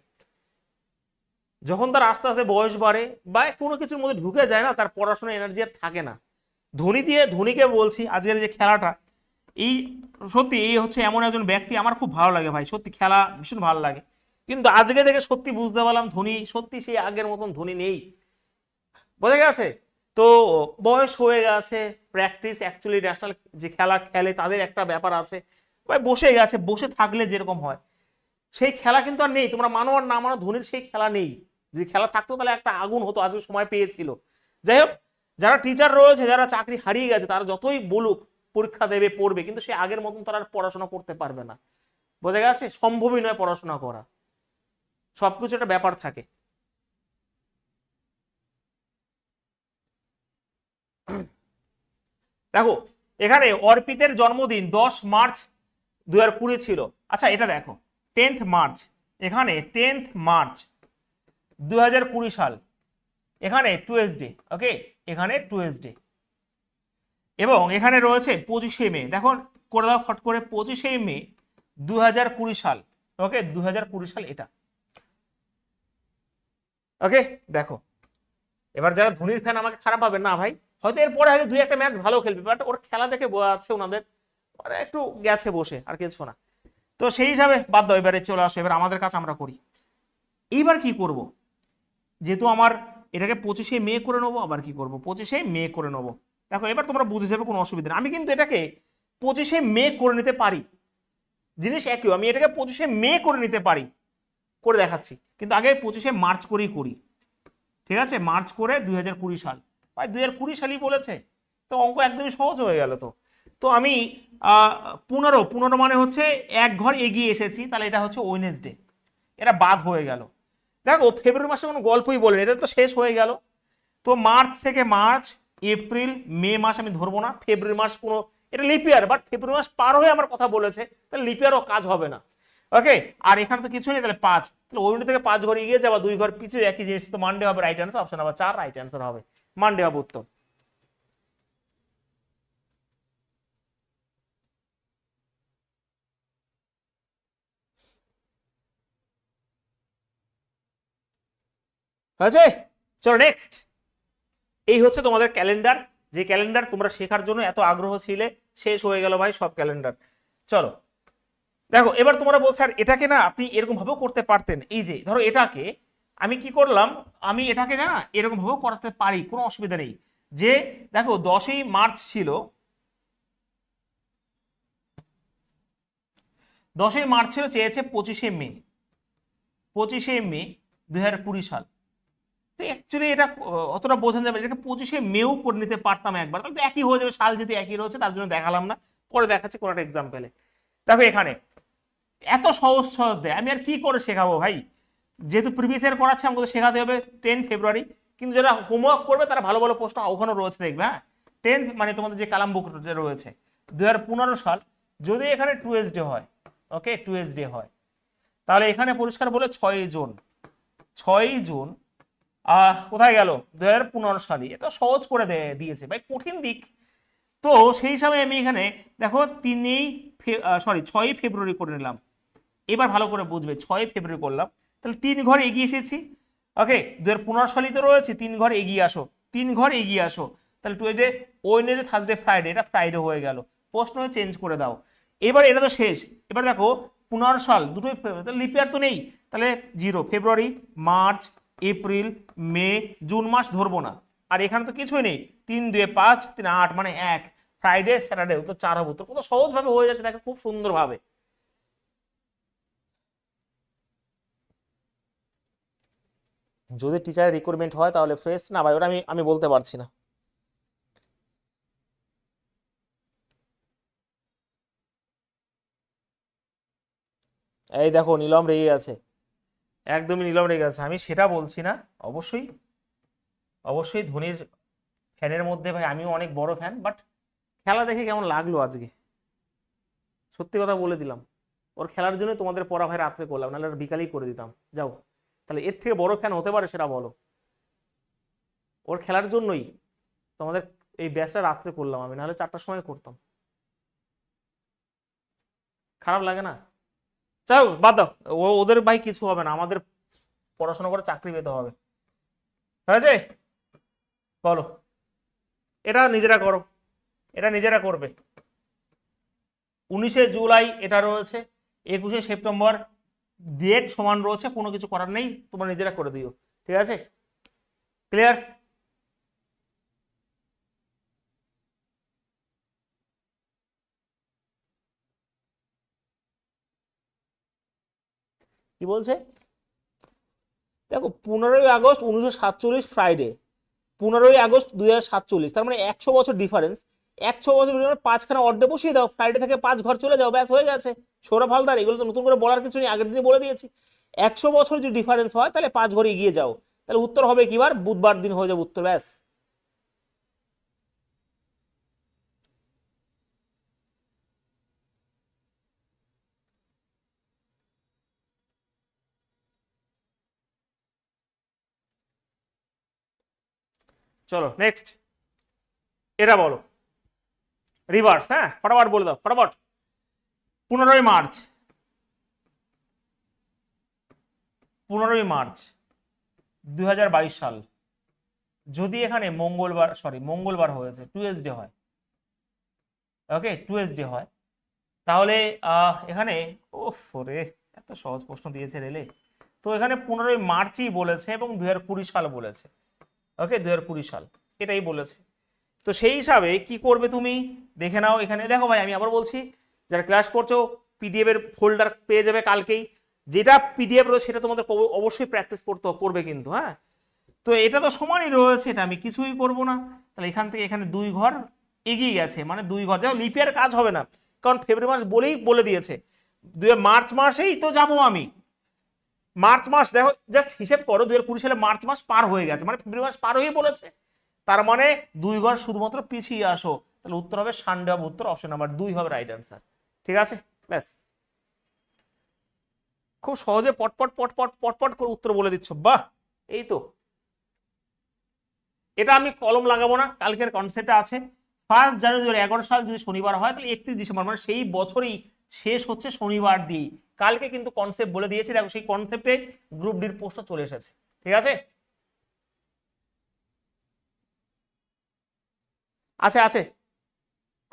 যখন তার আস্তে আস্তে বয়স বাড়ে বা কোনো কিছুর মধ্যে ঢুকে যায় না, তার পড়াশোনা এনার্জি আর থাকে না। ধোনিকে বলছি আজকের যে খেলাটা, এই সত্যি এই হচ্ছে এমন একজন ব্যক্তি, আমার খুব ভালো লাগে ভাই, সত্যি খেলা ভীষণ ভালো লাগে। কিন্তু আজকে দেখে সত্যি বুঝতে পারলাম ধোনি সত্যি সেই আগের মতন ধোনি নেই, বোঝা গেছে। তো বয়স হয়ে গেছে, প্র্যাকটিস অ্যাকচুয়ালি ন্যাশনাল যে খেলা খেলে তাদের একটা ব্যাপার আছে, ভাই বসে গেছে, বসে থাকলে যেরকম হয় সেই খেলা কিন্তু আর নেই। তোমরা মানো আর না মানো, ধোনির সেই খেলা নেই। যদি খেলা থাকতো তাহলে একটা আগুন হতো, আজকে সময় পেয়েছিল। যাই হোক, যারা টিচার রয়েছে, যারা চাকরি হারিয়ে গেছে, তারা যতই বলুক পরীক্ষা দেবে পড়বে, কিন্তু সে আগের মতন তারা আর পড়াশোনা করতে পারবে না, বোঝা গেছে। সম্ভবই নয় পড়াশোনা করা, সবকিছু একটা ব্যাপার থাকে। দেখো এখানে অর্পিতের জন্মদিন 10 মার্চ 2020 ছিল। আচ্ছা এটা দেখো 10 মার্চ, এখানে 10 মার্চ 2020 সাল, এখানে টুয়েসডে, ওকে, এখানে টুয়েসডে, এবং এখানে রয়েছে 25শে মে। দেখো করে দাও ফট করে, 25শে মে 2020 সাল, ওকে, 2020 সাল এটা, ওকে। দেখো এবার যারা ধোনির ফ্যান আমাকে খারাপ পাবে না ভাই, হয়তো এরপরে হয়তো 2-1 ম্যাচ ভালো খেলবে, বাট ওর খেলা দেখে বোঝা যাচ্ছে ওনাদের মানে একটু গেছে বসে, আর কিছু না। তো সেই হিসাবে বাদ দাও, এবারে চলে আসো, এবার আমাদের কাজ আমরা করি। এইবার কি করব, যেহেতু আমার এটাকে 25শে মে করে নেবো, আবার কি করব 25শে মে করে নেবো। দেখো এবার তোমরা বুঝে যাবে, কোনো অসুবিধা নেই। আমি কিন্তু এটাকে 25শে মে করে নিতে পারি, জিনিস একই, আমি এটাকে 25শে মে করে নিতে পারি, করে দেখাচ্ছি। কিন্তু আগে 25শে মার্চ করেই করি, ঠিক আছে, মার্চ করে 2020 সাল, ভাই 2020 সালই বলেছে, তো অঙ্ক একদমই সহজ হয়ে গেল। তো তো আমি 15 মানে হচ্ছে এক ঘর এগিয়ে এসেছি, তাহলে এটা হচ্ছে ওয়েডনেসডে, এটা বাদ হয়ে গেল। দেখো ফেব্রুয়ারি মাসে কোনো গল্পই বলেন, এটা তো শেষ হয়ে গেল। তো মার্চ থেকে মার্চ, এপ্রিল, মে মাস আমি ধরবো না, ফেব্রুয়ারি মাস কোনো, এটা লিপিয়ার, বাট ফেব্রুয়ারি মাস পার হয়ে আমার কথা বলেছে, তাহলে লিপিয়ারও কাজ হবে না, ওকে। আর এখানে তো কিছু নেই, তাহলে 5, তাহলে ওই থেকে 5 ঘর এগিয়ে যাবা, 2 ঘর পিছু, একই জিনিস, তো মানডে হবে right answer, option number 4 right answer হবে, মানডে হবে উত্তর। হয়েছে, চলো নেক্সট। এই হচ্ছে তোমাদের ক্যালেন্ডার, যে ক্যালেন্ডার তোমরা শেখার জন্য এত আগ্রহ ছিলে, শেষ হয়ে গেল ভাই সব ক্যালেন্ডার। চলো দেখো এবার তোমরা বলছো আর এটাকে না আপনি এরকম ভাবেও করতে পারতেন, এই যে ধরো এটাকে আমি কি করলাম, আমি এটাকে জানা এরকম ভাবেও করাতে পারি, কোনো অসুবিধা নেই। যে দেখো 10ই মার্চ ছিল, 10ই মার্চ ছিল, চেয়েছে 25শে মে, 25শে মে 2020 সাল। তো অ্যাকচুয়ালি এটা অতটা বোঝা যাবে, এটাকে 25শে মেও করে নিতে পারতাম একবার, তাহলে তো একই হয়ে যাবে, সাল যেহেতু একই রয়েছে তার জন্য দেখালাম না, পরে দেখাচ্ছি কোনো একটা এক্সাম্পলে। দেখো এখানে এত সহজ সহজ দেয়, আমি আর কি করে শেখাবো ভাই, যেহেতু প্রিভিয়াস ইয়ার করাচ্ছে আমাকে তো শেখাতে হবে 10 ফেব্রুয়ারি। কিন্তু যারা হোমওয়ার্ক করবে তারা ভালো ভালো প্রশ্ন ওখানে রয়েছে দেখবে, হ্যাঁ 10th মানে তোমাদের যে কালাম বুক রয়েছে 2015 সাল, যদি এখানে টুয়েসডে হয়, ওকে টুয়েসডে হয়, তাহলে এখানে পরিষ্কার বলে 6ই জুন, 6ই জুন কোথায় গেল 2015 সালে, এটা সহজ করে দিয়েছে ভাই, কঠিন দিক। তো সেই হিসাবে আমি এখানে দেখো 6ই ফেব্রুয়ারি করে নিলাম। এবার ভালো করে বুঝবে, 6ই ফেব্রুয়ারি করলাম, তাহলে 3 ঘর এগিয়ে এসেছি, ওকে 2015 সালই তো রয়েছে, 3 ঘর এগিয়ে আসো, 3 ঘর এগিয়ে আসো, তাহলে টুয়েসডে, ওয়েডনেসডে, থার্সডে, ফ্রাইডে, এটা ফ্রাইডে হয়ে গেল, প্রশ্ন চেঞ্জ করে দাও। এবার এটা তো শেষ, এবার দেখো 15 সাল দুটোই, তাহলে লিপিয়ার তো নেই, তাহলে 0, ফেব্রুয়ারি, মার্চ, এপ্রিল, মে, জুন মাস ধরবো না, আর এখানে তো কিছুই নেই, 3 2 5 3 8 মানে 1, ফ্রাইডে স্যাটারডে, তো 4 হবে, তো কত সহজভাবে হয়ে যাচ্ছে দেখো, খুব সুন্দরভাবে। যদি টিচারের রিক্রুটমেন্ট হয় তাহলে ফ্রেশ, না ভাই ওটা আমি বলতে পারছি না। এই দেখো নীলম রেগে গেছে, একদমই নীলম রেগে গেছে, আমি সেটা বলছি না। অবশ্যই অবশ্যই ধোনির ফ্যানের মধ্যে ভাই আমিও অনেক বড় ফ্যান, বাট খেলা দেখে কেমন লাগলো আজকে, সত্যি কথা বলে দিলাম। ওর খেলার জন্য তোমাদের পড়া ভাই রাত্রে করলাম, নাহলে ওর বিকালেই করে দিতাম। যাও, তাহলে এর থেকে বড় ফ্যান হতে পারে সেটা বলো? ওর খেলার জন্যই তোমাদের এই ব্যাচটা রাত্রে করলাম আমি, নাহলে 4টার সময় করতাম। খারাপ লাগে না? যাও বাদ দাও, ওদের ভাই কিছু হবে না, আমাদের পড়াশোনা করে চাকরি পেতে হবে। হয়েছে? বলো, এটা নিজেরা করো, এটা নিজেরা করবে। 19শে জুলাই এটা রয়েছে, 21শে সেপ্টেম্বর ডেট সমান রয়েছে, কোনো কিছু করার নেই, তোমরা নিজেরা করে দিও। ঠিক আছে? ক্লিয়ার? কি বলছে? দেখো 15ই আগস্ট 1947 ফ্রাইডে, 15ই আগস্ট 2047, তার মানে 100 বছর ডিফারেন্স। 100 বছর 5খানা অর্ডে বসিয়ে দাও, ফ্রাইডে থেকে 5 ঘর চলে যাও, ব্যাস হয়ে গেছে। সৌরভ হালদার, এগুলো তো নতুন করে বলার কিছু নেই, আগের দিনে বলে দিয়েছি। 100 বছর যদি ডিফারেন্স হয় তাহলে 5 ঘরে এগিয়ে যাও, তাহলে উত্তর হবে কি বার? বুধবার দিন হয়ে যাবে উত্তর, ব্যাস। চলো নেক্সট, এটা বলো রিভার্স। হ্যাঁ ফটাফট বলে দাও, ফটাফট। 15ই মার্চ, 15ই মার্চ 2022 সাল, যদি এখানে মঙ্গলবার হয়েছে, টুয়েসডে হয়, ওকে টুয়েসডে হয়, তাহলে এখানে ওফ রে, এত সহজ প্রশ্ন দিয়েছে রেলে। তো এখানে 15ই মার্চই বলেছে এবং 2020 সাল বলেছে, ওকে 2020 সাল এটাই বলেছে। তো সেই হিসাবে কি করবে তুমি দেখে নাও। এখানে দেখো ভাই, আমি আবার বলছি, যারা ক্লাস করছো পিডিএফ এর ফোল্ডার পেয়ে যাবে কালকেই, যেটা পিডিএফ রয়েছে সেটা তোমাদের অবশ্যই প্র্যাকটিস করবে কিন্তু। হ্যাঁ, তো এটা তো সমানই রয়েছে, এটা আমি কিছুই করব না। তাহলে এখান থেকে এখানে 2 ঘর এগিয়ে গেছে, মানে 2 ঘর। দেখো লিপিয়ার কাজ হবে না, কারণ ফেব্রুয়ারি মাস বলে দিয়েছে। মার্চ মাসেই তো যাব আমি। মার্চ মাস দেখো, জাস্ট হিসেব করো, 2020 সালে মার্চ মাস পার হয়ে গেছে, মানে ফেব্রুয়ারি মাস পার হয়ে বলেছে। তার মানে 2 ঘর শুধুমাত্র পিছিয়ে আসো, তাহলে উত্তর হবে সানডে, হবে উত্তর, অপশন নাম্বার 2 হবে রাইট অ্যান্সার। ঠিক আছে, ব্যাস। খুব সহজে পটপট পটপট পটপট করে উত্তর বলে দিচ্ছ, বাহ। এই তো, এটা আমি কলম লাগাবো না, কালকের কনসেপ্টে আছে। 1 জানুয়ারি 2011 সাল যদি শনিবার হয়, তাহলে 31 ডিসেম্বর, মানে সেই বছরই শেষ হচ্ছে শনিবার দিয়ে। কালকে কিন্তু কনসেপ্ট বলে দিয়েছি, দেখো সেই কনসেপ্টে গ্রুপ ডির পোস্টটা চলে এসেছে। ঠিক আছে, আছে আছে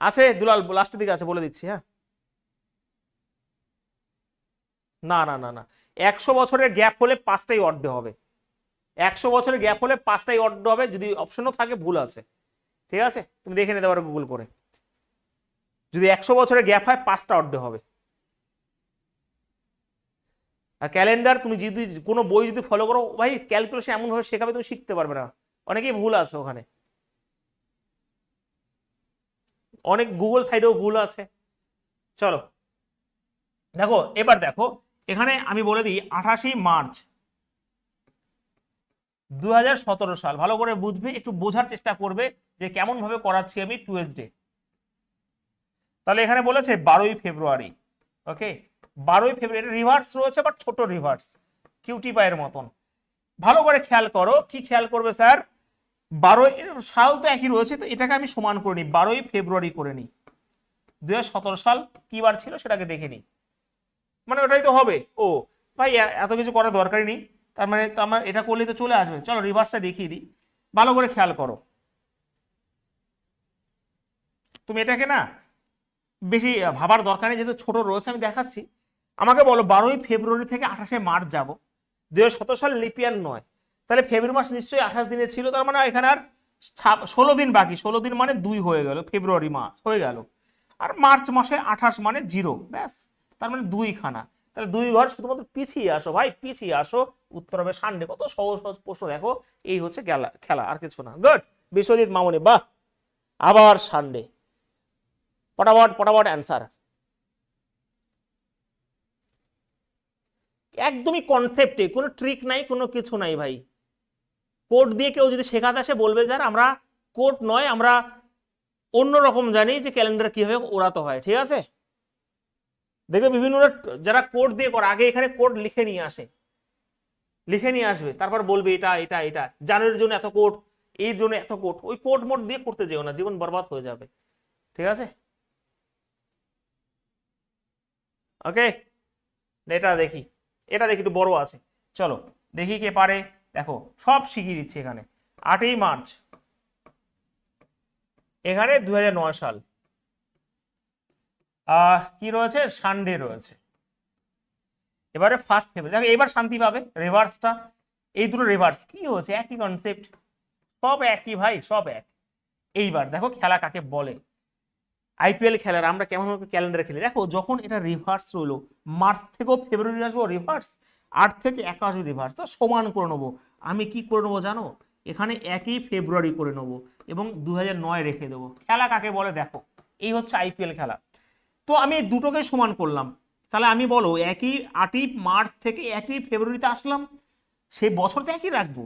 আছে দুলাল, লাস্টের দিকে আছে, বলে দিচ্ছি। হ্যাঁ, না না না না, 100 বছরের গ্যাপ হলে 5টাই অর্ধে হবে। 100 বছরের গ্যাপ হলে 5টাই অর্ধ হবে, যদি অপশনও থাকে ভুল আছে। ঠিক আছে, তুমি দেখে নিতে পারো গুগল করে, যদি 100 বছরের গ্যাপ হয় 5টা অর্ধে হবে। আর ক্যালেন্ডার তুমি যদি কোনো বই যদি ফলো করো ভাই, ক্যালকুলেশন এমন ভাবে শেখাবে তুমি শিখতে পারবে না, অনেকেই ভুল আছে ওখানে, অনেক গুগল সাইটেও ভুল আছে। চলো দেখো, এবার দেখো এখানে আমি বলে দিই 28 মার্চ 2017 সাল, ভালো করে বুঝবে, একটু বোঝার চেষ্টা করবে যে কেমন ভাবে করাচ্ছি আমি টুয়েসডে। তাহলে এখানে বলেছে 12ই ফেব্রুয়ারি, ওকে 12ই ফেব্রুয়ারি, রিভার্স রয়েছে বাট ছোট রিভার্স, কিউটি পায়ের মতন। ভালো করে খেয়াল করো, কি খেয়াল করবে স্যার, 12 সাল তো একই রয়েছে, তো এটাকে আমি সমান করে নিই, 12ই ফেব্রুয়ারি করে নিই। 2017 সাল কি বার ছিল সেটাকে দেখে নিই, মানে ওটাই তো হবে। ও ভাই, এত কিছু করার দরকারই নেই, তার মানে এটা করলেই তো চলে আসবে। চলো রিভার্সটা দেখিয়ে দিই, ভালো করে খেয়াল করো। তুমি এটাকে না বেশি ভাবার দরকার নেই, যেহেতু ছোট রয়েছে আমি দেখাচ্ছি। আমাকে বলো 12ই ফেব্রুয়ারি থেকে 28 মার্চ যাব, 2017 সাল লিপিয়ার নয়, তাহলে ফেব্রুয়ারি মাস নিশ্চয়ই 28 দিনে ছিল, তার মানে এখানে আর 16 দিন বাকি, 16 দিন মানে 2 হয়ে গেল, ফেব্রুয়ারি মাস হয়ে গেল, আর মার্চ মাসে 28 মানে 0, ব্যাস, তার মানে 2 খানা। তাহলে 2 ঘর শুধুমাত্র পিছিয়ে আসো ভাই, পিছিয়ে আসো, উত্তর হবে সানডে। কত সহজ সহজ প্রশ্ন দেখো, এই হচ্ছে খেলা, আর কিছু না। গুড বিশ্বজিৎ মামনি, বাহ। আবার সানডে, পটাপট পটাপট অ্যান্সার। একদমই কনসেপ্টে, কোনো ট্রিক নাই, কোনো কিছু নাই ভাই। কোড দিয়ে কেউ যদি শেখাতে আসে বলবে স্যার আমরা কোড নয়, আমরা অন্যরকম জানি যে ক্যালেন্ডার কিভাবে ওড়াতে হয়, ঠিক আছে? দেখবে বিভিন্ন যারা কোড দিয়ে করে আগে এখানে কোড লিখে নিয়ে আসে, লিখে নিয়ে আসবে, তারপর বলবে এটা এটা এটা, জানুয়ারির জন্য এত কোড, এই জন্য এত কোড। ওই কোড মোড দিয়ে করতে যেও না, জীবন বরবাদ হয়ে যাবে, ঠিক আছে? ওকে, এটা দেখি, এটা দেখি একটু বড় আছে, চলো দেখি কে পারে। দেখো সব শিখিয়ে দিচ্ছি এখানে। 8ই মার্চ, এখানে 2009 সাল, কি রয়েছে, সানডে রয়েছে। এবারে 1 ফেব্রুয়ারি, দেখো এবার শান্তি পাবে। রিভার্সটা, এই দুটো রিভার্স কি হয়েছে, একই কনসেপ্ট, সব একই ভাই, সব এক। এইবার দেখো খেলা কাকে বলে। আইপিএল খেলার আমরা কেমন ক্যালেন্ডারে খেলি, দেখো যখন এটা রিভার্স রইলো, মার্চ থেকেও ফেব্রুয়ারি আসবো রিভার্স, 8 থেকে 1 আসবে রিভার্স, তো সমান করে নেবো। আমি কি করে নেবো জানো, এখানে 1ই ফেব্রুয়ারি করে নেবো এবং 2009 রেখে দেবো। খেলা কাকে বলে দেখো, এই হচ্ছে আইপিএল খেলা। তো আমি দুটোকে সমান করলাম, তাহলে আমি বলো 8ই মার্চ থেকে 1ই ফেব্রুয়ারিতে আসলাম, সেই বছর তো একই রাখবো।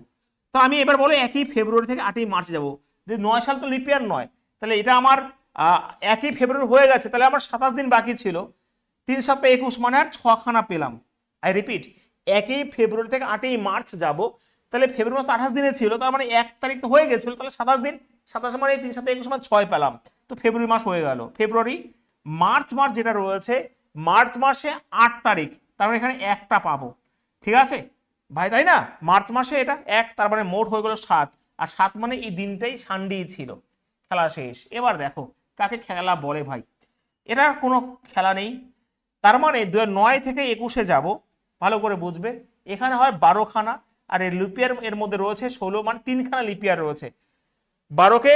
তো আমি এবার বলো 1ই ফেব্রুয়ারি থেকে 8ই মার্চ যাবো, যে 9 সাল তো লিপিয়ার নয়, তাহলে এটা আমার 1ই ফেব্রুয়ারি হয়ে গেছে, তাহলে আমার 27 দিন বাকি ছিল, 3 7 21 মানে আর 6খানা পেলাম। আই রিপিট, 1ই ফেব্রুয়ারি থেকে 8ই মার্চ যাব, তাহলে ফেব্রুয়ারি মাস 28 দিনে ছিল, তার মানে 1 তারিখ তো হয়ে গেছিল, তাহলে 27 দিন, 27 মানে 3 7 21 মানে 6 পেলাম, তো ফেব্রুয়ারি মাস হয়ে গেল। ফেব্রুয়ারি, মার্চ মাস যেটা রয়েছে, মার্চ মাসে 8 তারিখ, তার মানে এখানে একটা পাবো, ঠিক আছে ভাই, তাই না? মার্চ মাসে এটা 1, তার মানে মোট হয়ে গেল 7, আর 7 মানে এই দিনটাই সানডে ছিল। খেলা শেষ। এবার দেখো কাকে খেলা বলে ভাই, এটার কোনো খেলা নেই। তার মানে 9 থেকে 21-এ যাব, ভালো করে বুঝবে, এখানে হয় 12খানা, আর এই লিপিয়ার এর মধ্যে রয়েছে 16, মানে 3খানা লিপিয়ার রয়েছে। 12কে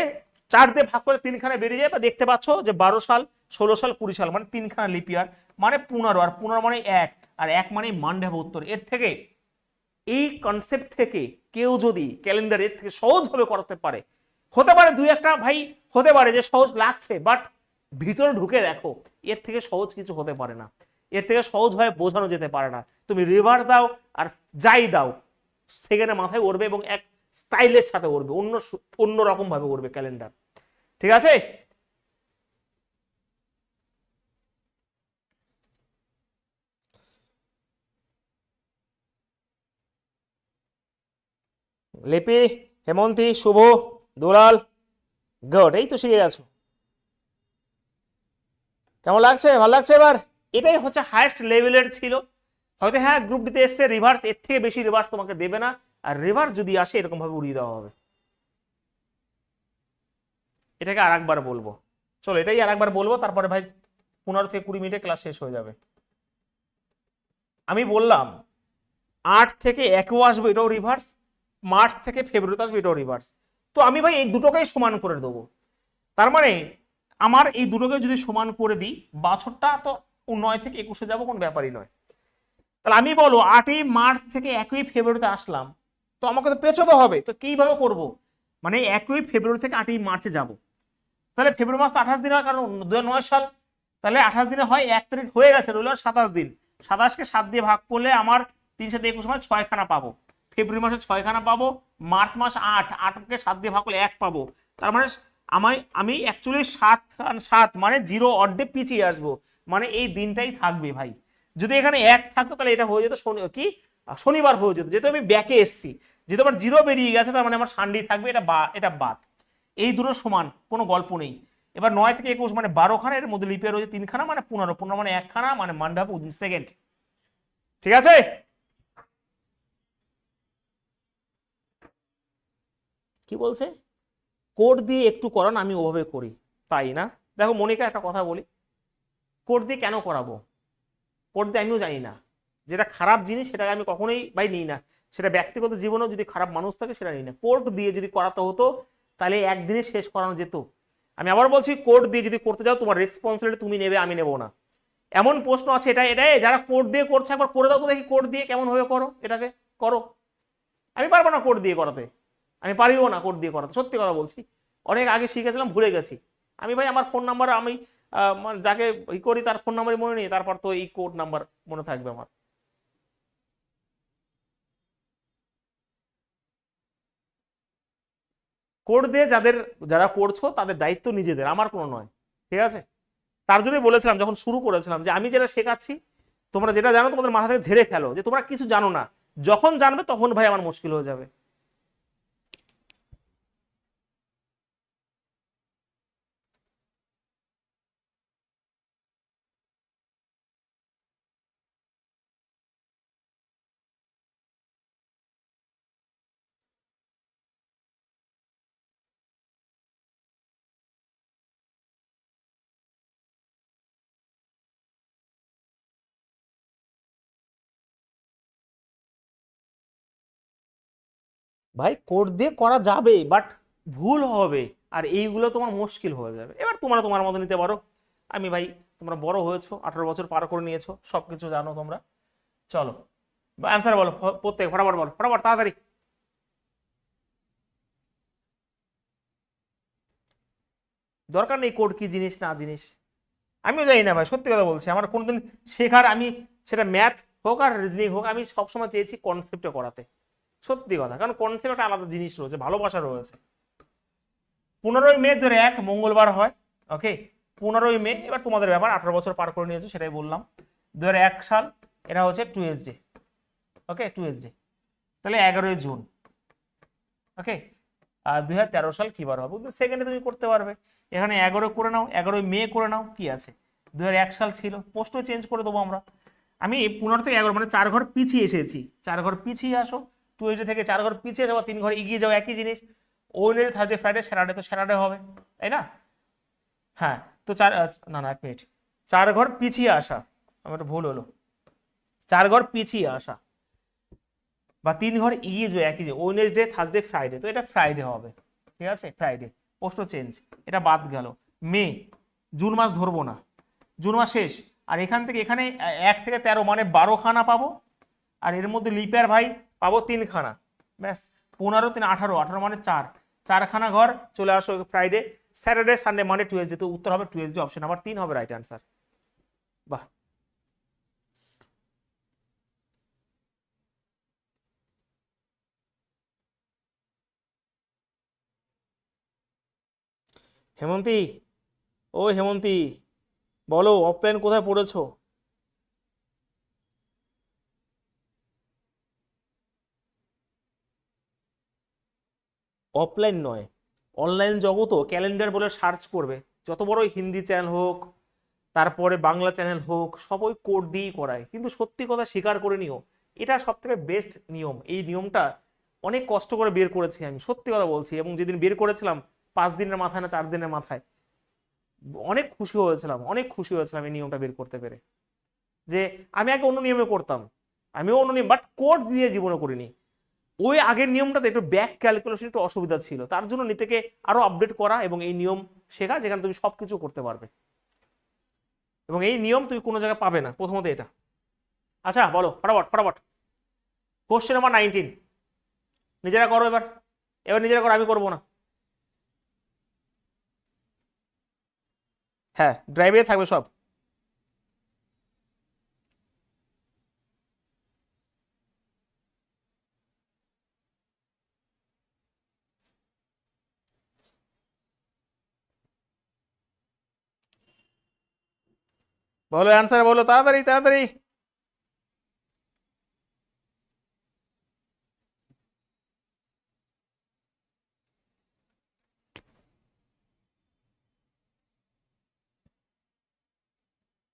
4 দিয়ে ভাগ করে 3খানে বেরিয়ে যায়, বা দেখতে পাচ্ছ যে 12 সাল, 16 সাল, 20 সাল, মানে 3খানা লিপিয়ার, মানে 15, আর 15 মানে 1, আর 1 মানে মানডে হবে উত্তর। এর থেকে, এই কনসেপ্ট থেকে কেউ যদি ক্যালেন্ডার এর থেকে সহজভাবে করাতে পারে, হতে পারে 2-1টা ভাই হতে পারে যে সহজ লাগছে, বাট ভিতরে ঢুকে দেখো এর থেকে সহজ কিছু হতে পারে না, এর থেকে সহজভাবে বোঝানো যেতে পারে না। তুমি রিভার্স দাও আর যাই দাও, সেখানে মাথায় উঠবে এবং এক স্টাইলের সাথে উঠবে, অন্য রকম ভাবে উঠবে ক্যালেন্ডার, ঠিক আছে? লিপি, হেমন্তী, শুভ, দুলাল, গুড, এই তো শিখে গেছো। কেমন লাগছে, ভালো লাগছে এবার? এটাই হচ্ছে হাইয়েস্ট লেভেলের ছিল। হয়তো হ্যাঁ গ্রুপ ডিতে এসছে রিভার্স, এর থেকে বেশি রিভার্স তোমাকে দেবে না, আর রিভার্স যদি আসে এরকম ভাবে উড়িয়ে দেওয়া হবে। এটাকে আর একবার বলবো, চলো এটাই আর একবার বলবো, তারপরে ভাই 15 থেকে 20 মিনিটে ক্লাস শেষ হয়ে যাবে। আমি বললাম 8 থেকে 1ও আসবে, এটাও রিভার্স, মার্চ থেকে ফেব্রুয়ারিতে আসবে, এটাও রিভার্স। তো আমি ভাই এই দুটোকেই সমান করে দেবো। তার মানে আমার এই দুটোকে যদি সমান করে দিই, বছরটা তো 9 থেকে 21-এ যাবো, কোনো ব্যাপারই নয়। তাহলে আমি বলো 8ই মার্চ থেকে 1ই ফেব্রুয়ারিতে আসলাম, তো আমাকে তো পেছোতে হবে, তো কিভাবে করব, মানে 1ই ফেব্রুয়ারি থেকে 8ই মার্চে যাব, তাহলে ফেব্রুয়ারি মাস তো 28 দিন হয়, কারণ 2009 সাল, তাহলে 28 দিনে হয় 1 তারিখ হয়ে গেছে, রইল 27 দিন। 27কে 7 দিয়ে ভাগ করলে আমার 3 7 21 মানে 6খানা পাবো, ফেব্রুয়ারি মাসে 6খানা পাবো, মার্চ মাস 8, 8কে 7 দিয়ে ভাগ করলে 1 পাবো, তার মানে আমি অ্যাকচুয়ালি 7 মানে 0 অর্ধে পিছিয়ে আসবো, মানে এই দিনটাই থাকবে ভাই। যদি এখানে 1 থাকতো তাহলে এটা হয়ে যেত কি শনিবার হয়ে যেত, যেহেতু আমি ব্যাকে এসছি, যেহেতু আমার 0 বেরিয়ে গেছে, তার মানে আমার সানডে থাকবে, এটা বাদ। এই দুটো সমান, কোনো গল্প নেই। এবার 9 থেকে 21 মানে 12খানা, এর মধ্যে লিপিয়ার রয়েছে 3খানা, মানে 15, 15 মানে 1খানা, মানে মানডে হবে সেকেন্ড, ঠিক আছে? কি বলছে, কোড দিয়ে একটু করান, আমি ওভাবে করি, তাই না? দেখো মনিকা একটা কথা বলি, কোড দিয়ে কেন করাবো, কোড দিয়ে আমিও জানি না, যেটা খারাপ জিনিস সেটাকে আমি কখনোই ভাই নিই না, সেটা ব্যক্তিগত জীবনেও যদি খারাপ মানুষ থাকে সেটা নিই না। কোড দিয়ে যদি করাতে হতো তাহলে একদিনে শেষ করানো যেত। আমি আবার বলছি, কোড দিয়ে যদি করতে যাও তোমার রেসপন্সিবিলিটি তুমি নেবে, আমি নেব না। এমন প্রশ্ন আছে, এটাই যারা কোড দিয়ে করছে একবার করে দাও তো দেখি, কোড দিয়ে কেমন ভাবে করো এটাকে, করো। আমি পারবো না কোড দিয়ে করাতে, আমি পারিও না কোড দিয়ে করাতে, সত্যি কথা বলছি। অনেক আগে শিখেছিলাম, ভুলে গেছি। আমি ভাই আমার ফোন নাম্বার, আমি যাকে ই করি তার ফোন নাম্বারই মনে নেই, তারপর তো এই কোড নাম্বার মনে থাকবে আমার। কোড দিয়ে যারা করছো তাদের দায়িত্ব নিজেদের, আমার কোনো নয়, ঠিক আছে? তার জন্যই বলেছিলাম যখন শুরু করেছিলাম যে আমি যেটা শেখাচ্ছি তোমরা যেটা জানো তোমাদের মাথা থেকে ঝেড়ে ফেলো, যে তোমরা কিছু জানো না। যখন জানবে তখন ভাই আমার মুশকিল হয়ে যাবে। ভাই কোড দিয়ে করা যাবে, বাট ভুল হবে, আর এইগুলো তোমার মুশকিল হয়ে যাবে। এবার তোমরা তোমার মতো নিতে পারো। আমি ভাই, তোমরা বড় হয়েছো, 18 বছর পার করে নিয়েছো, সবকিছু জানো তোমরা। চলো অ্যান্সার বলো, প্রত্যেক ফটাফট বলো, ফটাফট তাড়াতাড়ি। দরকার নেই কোড কি জিনিস না জিনিস, আমিও জানি না ভাই, সত্যি কথা বলছি। আমার কোনোদিন শেখার, আমি সেটা ম্যাথ হোক আর রিজনিং হোক, আমি সবসময় চেয়েছি কনসেপ্টে করাতে, সত্যি কথা। কারণ কনসেপ্ট একটা আলাদা জিনিস রয়েছে, ভালোবাসা রয়েছে। 15ই মে 2001 মঙ্গলবার হয়, ওকে? 15ই মে, এবার তোমাদের ব্যাপার, 18 বছর পার করে নিয়েছো সেটাই বললাম। 2001 সাল, এটা হচ্ছে টুয়েসডে, ওকে? টুয়েসডে, তাহলে 11ই জুন, ওকে? আর 2013 সাল কি বার হবে? সেকেন্ডে তুমি করতে পারবে। এখানে 11 করে নাও, 11ই মে করে নাও, কি আছে? 2001 সাল ছিল, পোস্টও চেঞ্জ করে দেবো আমরা। আমি 15 থেকে 11 মানে 4 ঘর পিছিয়ে এসেছি, 4 ঘর পিছিয়ে আসো। টুয়েসডে থেকে 4 ঘর পিছিয়ে যাবো, 3 ঘর এগিয়ে যাও, একই জিনিস। ওয়েডনেসডে, থার্সডে, ফ্রাইডে, স্যাটারডে, তো স্যাটারডে হবে, তাই না? হ্যাঁ, তো না না, 1 মিনিট। 4 ঘর পিছিয়ে আসা, আমার একটু ভুল হলো। 4 ঘর পিছিয়ে আসা বা 3 ঘর এগিয়ে যাও, একই যে ওয়েডনেসডে, থার্সডে, ফ্রাইডে, তো এটা ফ্রাইডে হবে, ঠিক আছে? ফ্রাইডে, পোস্ট চেঞ্জ, এটা বাদ গেল। মে, জুন মাস ধরবো না, জুন মাস শেষ। আর এখান থেকে এখানে 1 থেকে 13 মানে 12খানা পাবো, আর এর মধ্যে লিপের ভাই পাবো 3খানা, ব্যাস। 15 3 18, 18 মানে 4খানা ঘর চলে আসো Friday, Saturday, Sunday, Monday, Tuesday, তো উত্তর হবে টুয়েসডে, অপশন নাম্বার 3 হবে রাইট অ্যান্সার। বাহ। হেমন্তী, ও হেমন্তী, বলো অফলাইন কোথায় পড়েছো? অফলাইন নয়, অনলাইন জগতও ক্যালেন্ডার বলে সার্চ করবে, যত বড় হিন্দি চ্যানেল হোক, তারপরে বাংলা চ্যানেল হোক, সব ওই কোড দিয়েই করায়। কিন্তু সত্যি কথা স্বীকার করে নিও, এটা সব থেকে বেস্ট নিয়ম। এই নিয়মটা অনেক কষ্ট করে বের করেছি আমি, সত্যি কথা বলছি। এবং যেদিন বের করেছিলাম 5 দিনের মাথায় না 4 দিনের মাথায়, অনেক খুশি হয়েছিলাম, অনেক খুশি হয়েছিলাম এই নিয়মটা বের করতে পেরে। যে আমি আগে অন্য নিয়মে করতাম, আমিও অন্য নিয়ম, বাট কোড দিয়ে জীবনে করিনি। ওই আগের নিয়মটাতে একটু ব্যাক ক্যালকুলেশন একটু অসুবিধা ছিল, তার জন্য নিজেকে আরো আপডেট করা এবং এই নিয়ম শেখা, যেখানে তুমি সবকিছু করতে পারবে। এবং এই নিয়ম তুমি কোনো জায়গায় পাবে না, প্রথমত এটা। আচ্ছা বলো ফটাফট ফটাফট, কোশ্চেন নাম্বার 19, নিজেরা করো এবার, এবার নিজেরা করো, আমি করবো না। হ্যাঁ, ড্রাইভে থাকবে সব। বলো অ্যান্সার, বলো তাড়াতাড়ি তাড়াতাড়ি।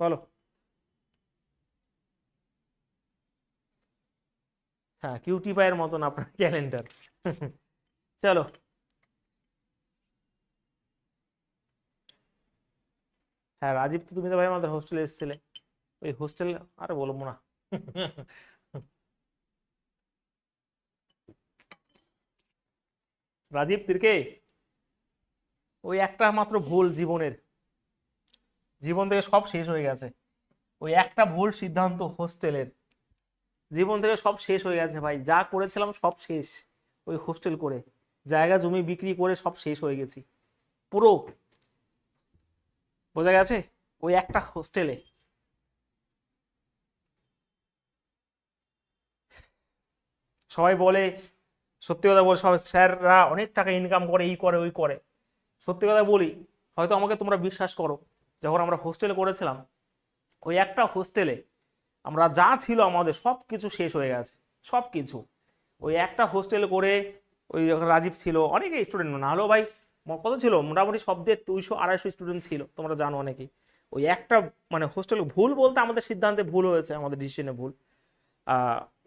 বলো। হ্যাঁ, কিউটি পায়ের মতন আপনার ক্যালেন্ডার। চলো। হ্যাঁ রাজীব, তো তুমি তো ভাই আমাদের হোস্টেলে এসেছিলে, ওই হোস্টেল আর বলবো না। রাজীব তির্কে, ওই একটা মাত্র ভুল জীবনের, জীবন থেকে সব শেষ হয়ে গেছে। ওই একটা ভুল সিদ্ধান্ত হোস্টেলের, জীবন থেকে সব শেষ হয়ে গেছে ভাই, যা করেছিলাম সব শেষ। ওই হোস্টেল করে জায়গা জমি বিক্রি করে সব শেষ হয়ে গেছি পুরো, বোঝা গেছে, ওই একটা হোস্টেলে। সবাই বলে, সত্যি কথা বলে, সব স্যাররা অনেক টাকা ইনকাম করে, এই করে ওই করে। সত্যি কথা বলি, হয়তো আমাকে তোমরা বিশ্বাস করো, যখন আমরা হোস্টেলে করেছিলাম, ওই একটা হোস্টেলে আমরা যা ছিল আমাদের সব কিছু শেষ হয়ে গেছে, সব কিছু। ওই একটা হোস্টেলে করে, ওই যখন রাজীব ছিল, অনেকে স্টুডেন্ট না হলেও ভাই কত ছিল, মোটামুটি সব দিয়ে 200-250 স্টুডেন্ট ছিল, তোমরা জানো অনেকেই। ওই একটা মানে হোস্টেল ভুল বলতে আমাদের সিদ্ধান্তে ভুল হয়েছে, আমাদের ডিসিশনে ভুল।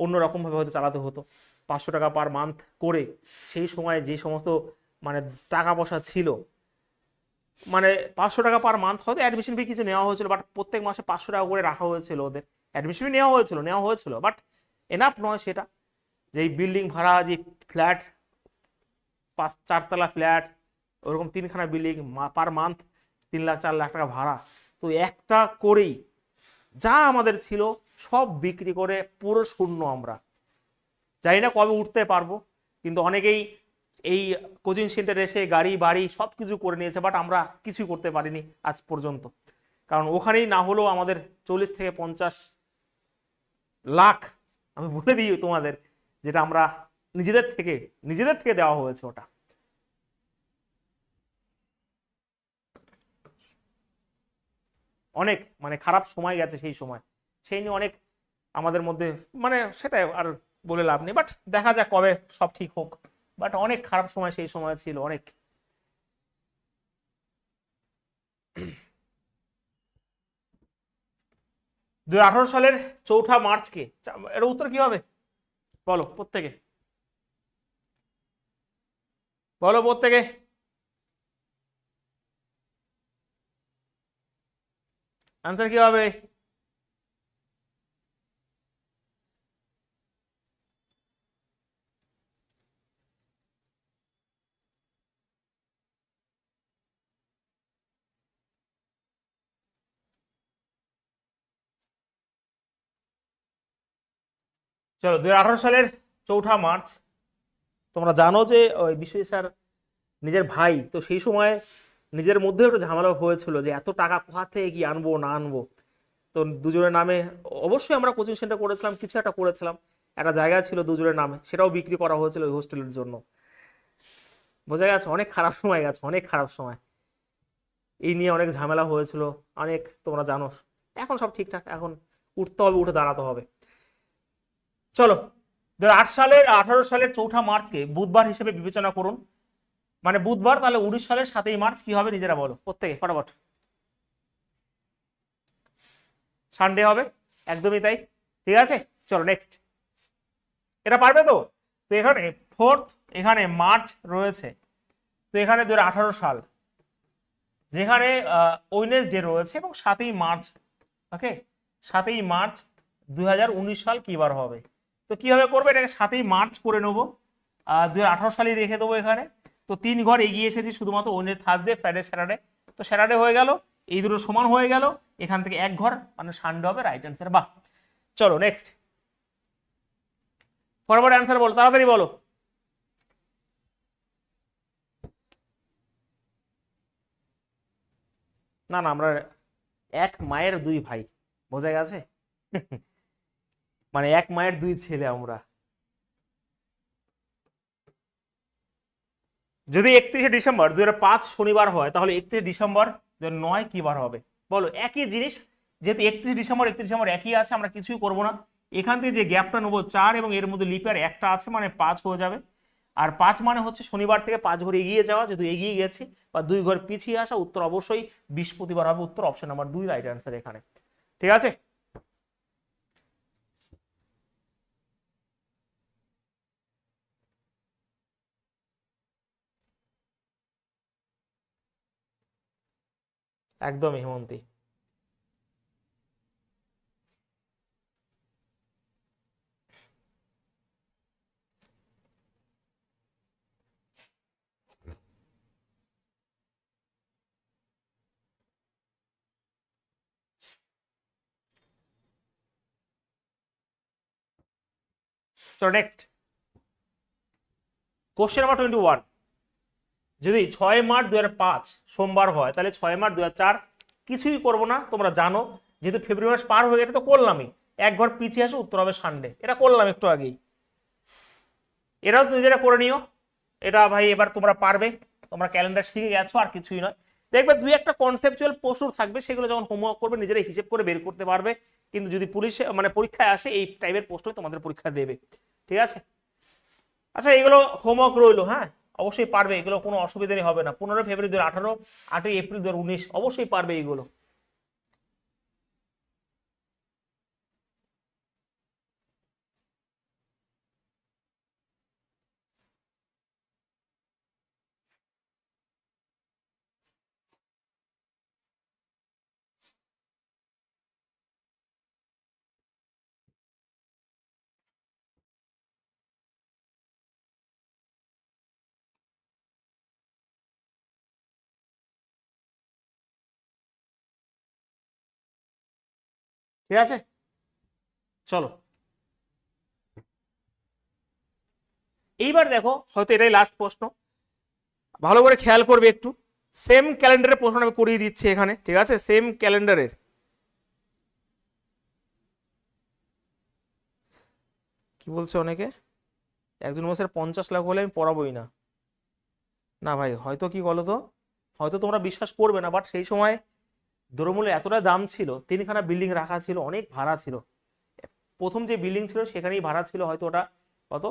অন্যরকমভাবে হয়তো চালাতে হতো। 500 টাকা পার মান্থ করে সেই সময় যে সমস্ত মানে টাকা পয়সা ছিল, মানে 500 টাকা পার মান্থ, হয়তো অ্যাডমিশন ফি কিছু নেওয়া হয়েছিল, বাট প্রত্যেক মাসে 500 টাকা করে রাখা হয়েছিল ওদের। অ্যাডমিশন ফি নেওয়া হয়েছিল, বাট এনাফ নয় সেটা। যে বিল্ডিং ভাড়া, যে ফ্ল্যাট, 4 তলা ফ্ল্যাট, ওরকম 3খানা building, per month 3 lakh 4 lakh টাকা ভাড়া। তো একটা করেই যা আমাদের ছিল সব বিক্রি করে পুরো শূন্য আমরা। জানি না কবে উঠতে পারবো, কিন্তু অনেকেই এই কোচিং সেন্টারে এসে গাড়ি বাড়ি সব কিছু করে নিয়েছে, বাট আমরা কিছুই করতে পারিনি আজ পর্যন্ত। কারণ ওখানেই না হলেও আমাদের 40 থেকে 50 লাখ, আমি বলে দিই তোমাদের, যেটা আমরা নিজেদের থেকে দেওয়া হয়েছে ওটা। অনেক মানে খারাপ সময় গেছে সেই সময়, সেই নিয়ে অনেক আমাদের মধ্যে, মানে সেটা আর বলে লাভ নেই, বাট দেখা যাক কবে সব ঠিক হোক। বাট অনেক খারাপ সময় সেই সময় ছিল, অনেক। 2018 সালের 4ঠা মার্চকে, এর উত্তর কি হবে বলো প্রত্যেকে, বলো প্রত্যেকে। আনসার কি হবে? চলো, 2018 সালের 4ঠা মার্চ, তোমরা জানো যে ওই বিশ্বজিৎ স্যার নিজের ভাই, তো সেই সময় নিজের মধ্যে একটু ঝামেলা হয়েছিল যে এত টাকা কোথা থেকে কি আনবো না আনবো। তো দুজনের নামে অবশ্যই আমরা কোচিং সেন্টার করেছিলাম, কিছু একটা করেছিলাম, একটা জায়গা ছিল দুজনের নামে, সেটাও বিক্রি করা হয়েছিল ওই হোস্টেলের জন্য। বোঝা গেছে, অনেক খারাপ সময় গেছে, অনেক খারাপ সময়। এই নিয়ে অনেক ঝামেলা হয়েছিল, অনেক, তোমরা জানো। এখন সব ঠিকঠাক, এখন উঠতে হবে, উঠে দাঁড়াতে হবে। চলো, 2018 সালের 4ঠা মার্চকে বুধবার হিসেবে বিবেচনা করুন। মানে বুধবার, তাহলে 19 সালের 7ই মার্চ কি হবে নিজেরা বলো প্রত্যেকে ফটাফট। সানডে হবে, একদমই তাই। ঠিক আছে, চলো নেক্সট। এটা পারবে তো? তো এখানে 4th, এখানে মার্চ রয়েছে, তো এখানে 2018 সাল, যেখানে ওয়েডনেসডে রয়েছে, এবং 7ই মার্চ। ওকে, 7ই মার্চ 2019 সাল কি বার হবে? তো কিভাবে করবে এটাকে? 7ই মার্চ করে নেবো, 2018 সালে রেখে দেবো এখানে। তো 3 ঘর এগিয়ে এসেছি শুধুমাত্র ওয়েডনেসডে, থার্সডে, ফ্রাইডে, স্যাটারডে। তো স্যাটারডে হয়ে গেল, এই দুটো সমান হয়ে গেল, এখান থেকে 1 ঘর মানে সানডে হবে রাইট অ্যান্সার। বাহ, চলো নেক্সট। ফরওয়ার্ড অ্যান্সার বলো, তাড়াতাড়ি বলো। না না, আমরা এক মায়ের দুই ভাই, বোঝা গেছে। মানে এক মায়ের দুই ছেলে আমরা। যদি 31শে ডিসেম্বর 2005 শনিবার হয়, তাহলে 31শে ডিসেম্বর 2009 কি বার হবে বলো? একই জিনিস, যেহেতু 31 ডিসেম্বর 31 ডিসেম্বর একই আছে, আমরা কিছুই করবো না। এখান থেকে যে গ্যাপটা নেবো 4, এবং এর মধ্যে লিপের একটা আছে, মানে 5 হয়ে যাবে। আর 5 মানে হচ্ছে শনিবার থেকে 5 ঘর এগিয়ে যাওয়া, যেহেতু এগিয়ে গেছি, বা 2 ঘর পিছিয়ে আসা, উত্তর অবশ্যই বৃহস্পতিবার হবে। উত্তর অপশন নাম্বার 2 রাইট অ্যান্সার এখানে। ঠিক আছে, একদমই হেমন্তী। চলো নেক্সট কোশ্চেন নাম্বার 21। যদি 6 মার্চ 2005 সোমবার হয় তাহলে 6 মার্চ 2004 কিছুই করবো না, তোমরা জানো, যেহেতু ফেব্রুয়ারি মাস পার হয়ে, এটা তো করলামই। এক ঘর পিছিয়ে আসো, উত্তর হবে সানডে, এটা করলাম একটু আগেই। এটাও নিজেরা করে নিও, এটা ভাই এবার তোমরা পারবে, তোমরা ক্যালেন্ডার শিখে গেছো, আর কিছুই নয়। দেখবে দুই একটা কনসেপচুয়াল প্রশ্ন থাকবে, সেগুলো যখন হোমওয়ার্ক করবে নিজেরা হিসেব করে বের করতে পারবে। কিন্তু যদি পুলিশে মানে পরীক্ষায় আসে এই টাইপের প্রশ্নই তোমাদের পরীক্ষা দেবে, ঠিক আছে? আচ্ছা এগুলো হোমওয়ার্ক রইলো, হ্যাঁ অবশ্যই পারবে, এগুলো কোনো অসুবিধাই হবে না। 15 ফেব্রুয়ারি 2018, 8 এপ্রিল 2019, অবশ্যই পারবে এইগুলো। ঠিক আছে, চলো এইবার দেখো, হয়তো এটাই লাস্ট প্রশ্ন, ভালো করে খেয়াল করবে একটু। সেম ক্যালেন্ডারের প্রশ্ন আমি করিয়ে দিচ্ছি এখানে, ঠিক আছে? সেম ক্যালেন্ডারের, কি বলছে অনেকে, একজন মাসের 50 লাখ হলে আমি পড়াবোই না। না ভাই, হয়তো কি বলো তো, হয়তো তোমরা বিশ্বাস করবে না, বাট সেই সময় দ্রব্যমূল্যের এতটা দাম ছিল, 3খানা বিল্ডিং রাখা ছিল, অনেক ভাড়া ছিল। প্রথম যে বিল্ডিং ছিল সেখানেই ভাড়া ছিল হয়তো ওটা কত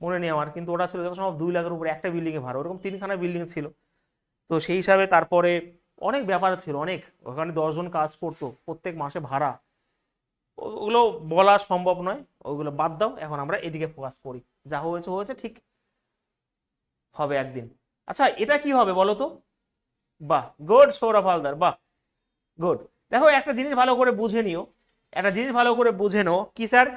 মনে নেই আমার, কিন্তু ওটা ছিল যত সম্ভব 2 লাখের উপরে একটা বিল্ডিং এ ভাড়া, ওরকম 3খানা বিল্ডিং ছিল। তো সেই হিসাবে তারপরে অনেক ব্যাপার ছিল, অনেক, ওখানে 10 জন কাজ করতো, প্রত্যেক মাসে ভাড়া, ওগুলো বলা সম্ভব নয়, ওগুলো বাদ দাও, এখন আমরা এদিকে ফোকাস করি। যা হয়েছে হয়েছে, ঠিক হবে একদিন। আচ্ছা এটা কি হবে বলো তো? বাহ, গুড সৌরভ হালদার, বাহ গুড। দেখো একটা জিনিস ভালো করে বুঝে নিও, একটা জিনিস ভালো করে বুঝে নাও, কি স্যার?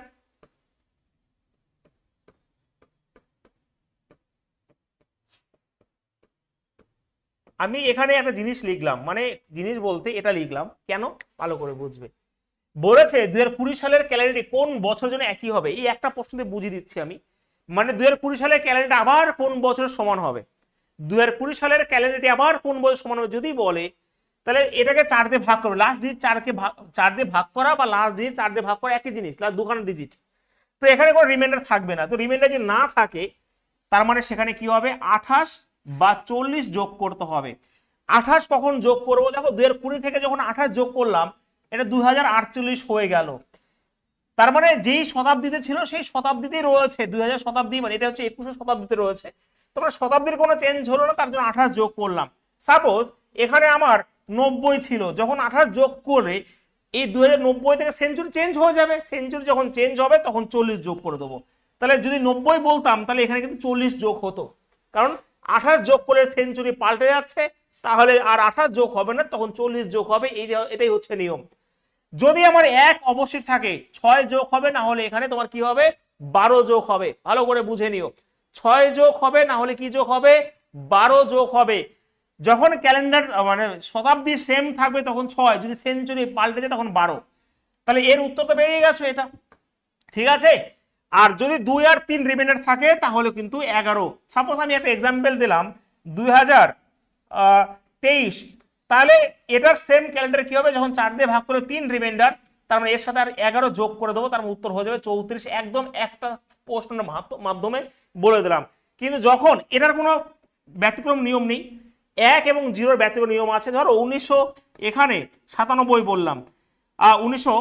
আমি এখানে একটা জিনিস লিখলাম, মানে জিনিস বলতে এটা লিখলাম কেন, ভালো করে বুঝবে। বলেছে 2020 সালের ক্যালেন্ডার কোন বছর যেন একই হবে, এই একটা প্রশ্নতে বুঝিয়ে দিচ্ছি আমি। মানে 2020 সালের ক্যালেন্ডার আবার কোন বছরের সমান হবে, 2020 সালের ক্যালেন্ডারটি আবার কোন বছর সমান হবে যদি বলে, তাহলে এটাকে 4 দিয়ে ভাগ করবে, লাস্ট ডিজিট 4 দিয়ে ভাগ করা বা লাস্ট ডিজিট 4 দিয়ে ভাগ করা একই জিনিস, লাস্ট 2খানা ডিজিট। তো এখানে কোনো রিমাইন্ডার থাকবে না, তো রিমাইন্ডার যদি না থাকে তার মানে সেখানে কি হবে, 28 বা 40 যোগ করতে হবে। 28 কখন যোগ করবো, দেখো 2020 থেকে যখন 28 যোগ করলাম, এটা 2048 হয়ে গেল। তার মানে যেই শতাব্দীতে ছিল সেই শতাব্দীতেই রয়েছে, 2000 শতাব্দী, মানে এটা হচ্ছে 21 শতাব্দীতে রয়েছে। তোমরা শতাব্দীর কোনো চেঞ্জ হলো না, তার জন্য 28 যোগ করলাম। সাপোজ এখানে আমার 90 ছিল, যখন 28 যোগ করে এই 2090 থেকে সেঞ্চুরি চেঞ্জ হয়ে যাবে, সেঞ্চুরি যখন চেঞ্জ হবে তখন 40 যোগ করে দেবো। তাহলে যদি 90 বলতাম তাহলে এখানে কিন্তু 40 যোগ হতো, কারণ 28 যোগ করে সেঞ্চুরি পাল্টে যাচ্ছে, তাহলে আর 28 যোগ হবে না, তখন 40 যোগ হবে, এটাই হচ্ছে নিয়ম। যদি আমার 1 অবশ্যই থাকে 6 যোগ হবে, না হলে এখানে তোমার কি হবে, 12 যোগ হবে, ভালো করে বুঝে নিও। 6 যোগ হবে, না হলে কি যোগ হবে, 12 যোগ হবে। যখন ক্যালেন্ডার মানে শতাব্দী সেম থাকবে তখন 6, যদি সেঞ্চুরি পাল্টে যায় তখন 12। তাহলে এর উত্তর তো বেরিয়ে গেছে এটা, ঠিক আছে? আর যদি 2 আর 3 রিমাইন্ডার থাকে তাহলে কিন্তু 11। সাপোজ আমি একটা এক্সাম্পল দিলাম 2023, তাহলে এটার সেম ক্যালেন্ডার কি হবে, যখন 4 দিয়ে ভাগ করে 3 রিমাইন্ডার, তার মানে এর সাথে আর 11 যোগ করে দেবো, তার মানে উত্তর হয়ে যাবে 34। একদম একটা প্রশ্নের মাধ্যমে বলে দিলাম। কিন্তু যখন এটার কোনো ব্যতিক্রম নিয়ম নেই, 1 এবং 0 ব্যতিক্রম নিয়ম আছে। ধরো 1900 এখানে 97 বললাম, 1900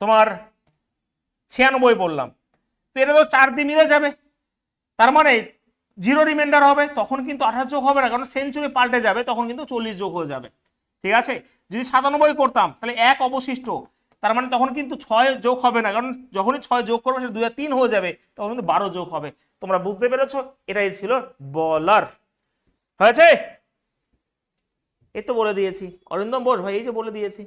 তোমার 96 বললাম, তো এটা তো 4 দিয়ে মিলে যাবে, তার মানে 0 রিমাইন্ডার হবে, তখন কিন্তু 28 যোগ হবে না, কারণ সেঞ্চুরি পাল্টে যাবে, তখন কিন্তু 40 যোগ হয়ে যাবে, ঠিক আছে? যদি 97 করতাম তাহলে 1 অবশিষ্ট, তার মানে তখন কিন্তু 6 যোগ হবে না, কারণ যখনই 6 যোগ করবে সেটা 2 আর 3 হয়ে যাবে, তখন কিন্তু 12 যোগ হবে। তোমরা বুঝতে পেরেছো, এটাই ছিল বলার। হয়েছে? এই তো বলে দিয়েছি অরিন্দম বোস ভাই, এই যে বলে দিয়েছি।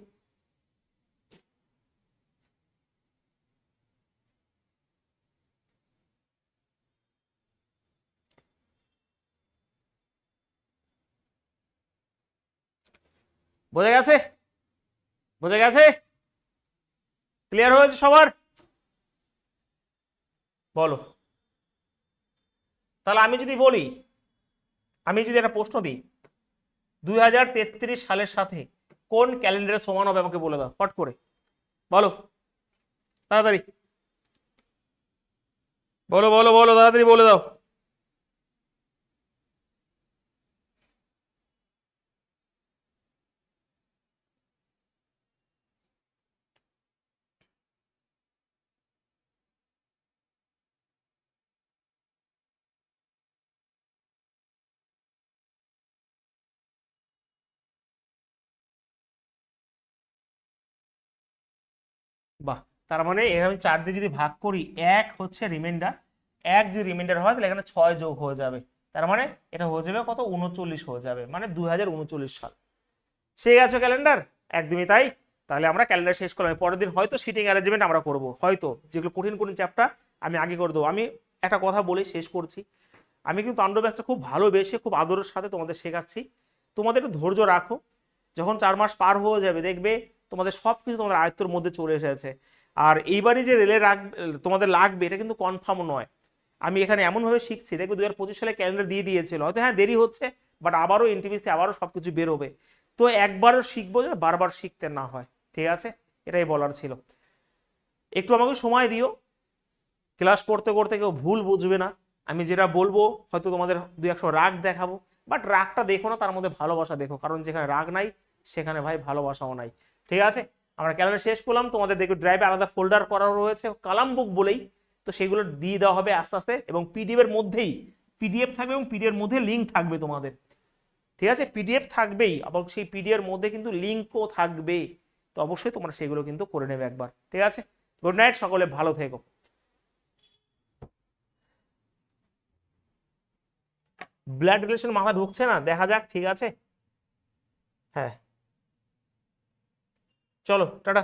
বোঝা গেছে? বোঝা গেছে? ক্লিয়ার হয়েছে সবার? বলো। তাহলে আমি যদি বলি, আমি যদি একটা প্রশ্ন দিই, 2033 সালের সাথে কোন ক্যালেন্ডারের সমান হবে আমাকে বলে দাও ফট করে, বলো তাড়াতাড়ি, বলো বলো বলো তাড়াতাড়ি বলে দাও। বাহ, তার মানে এর আমি 4 দিয়ে যদি ভাগ করি, এক হচ্ছে রিমাইন্ডার, এক যদি রিমাইন্ডার হয় তাহলে এখানে 6 যোগ হয়ে যাবে, তার মানে এটা হয়ে যাবে কত, 39 হয়ে যাবে, মানে 2039 সাল। সে গেছে ক্যালেন্ডার, একদমই তাই। তাহলে আমরা ক্যালেন্ডার শেষ করলাম, পরের দিন হয়তো সিটিং অ্যারেঞ্জমেন্ট আমরা করব, হয়তো যেগুলো কঠিন কঠিন চ্যাপ্টার আমি আগে করে দেবো। আমি একটা কথা বলে শেষ করছি, আমি কিন্তু তাণ্ডব ব্যাচটা খুব ভালোবেসে খুব আদরের সাথে তোমাদের শেখাচ্ছি, তোমাদের একটু ধৈর্য রাখো, যখন 4 মাস পার হয়ে যাবে দেখবে তোমাদের সব কিছু তোমাদের আয়ত্তের মধ্যে চলে এসেছে। আর এইবারই যে রেলে তোমাদের লাগবে এটা কিন্তু কনফার্ম নয়, আমি এখানে এমনভাবে শিখছি, দেখবে 2025 সালে ক্যালেন্ডার দিয়ে দিয়েছিল, হয়তো হ্যাঁ দেরি হচ্ছে, বাট আবারও এনটিপিসি আবারও সবকিছু বেরোবে। তো একবারও শিখবো যে বারবার শিখতে না হয়, ঠিক আছে, এটাই বলার ছিল। একটু আমাকে সময় দিও, ক্লাস করতে করতে কেউ ভুল বুঝবে না, আমি যেটা বলবো হয়তো তোমাদের 2-100 রাগ দেখাবো, বাট রাগটা দেখো না, তার মধ্যে ভালোবাসা দেখো, কারণ যেখানে রাগ নাই সেখানে ভাই ভালোবাসাও নাই, ঠিক আছে। আমরা ক্যালেন্ডার শেষ করলাম, তোমাদের দেখো ড্রাইভে আলাদা ফোল্ডার করা রয়েছে কালাম বুক বলেই, তো সেগুলো দিয়ে দেওয়া হবে আস্তে আস্তে, এবং পিডিএফ এর মধ্যেই পিডিএফ থাকবে এবং পিডিএফ এর মধ্যে লিঙ্ক থাকবে তোমাদের, ঠিক আছে, পিডিএফ থাকবেই, আবার সেই পিডিএফ এর মধ্যে কিন্তু লিঙ্কও থাকবে, তো অবশ্যই তোমরা সেগুলো কিন্তু করে নেবে একবার, ঠিক আছে। গুড নাইট, সকলে ভালো থেকো। ব্লাড রিলেশন মাথা ঢুকছে না, দেখা যাক, ঠিক আছে, হ্যাঁ, চলো টাটা।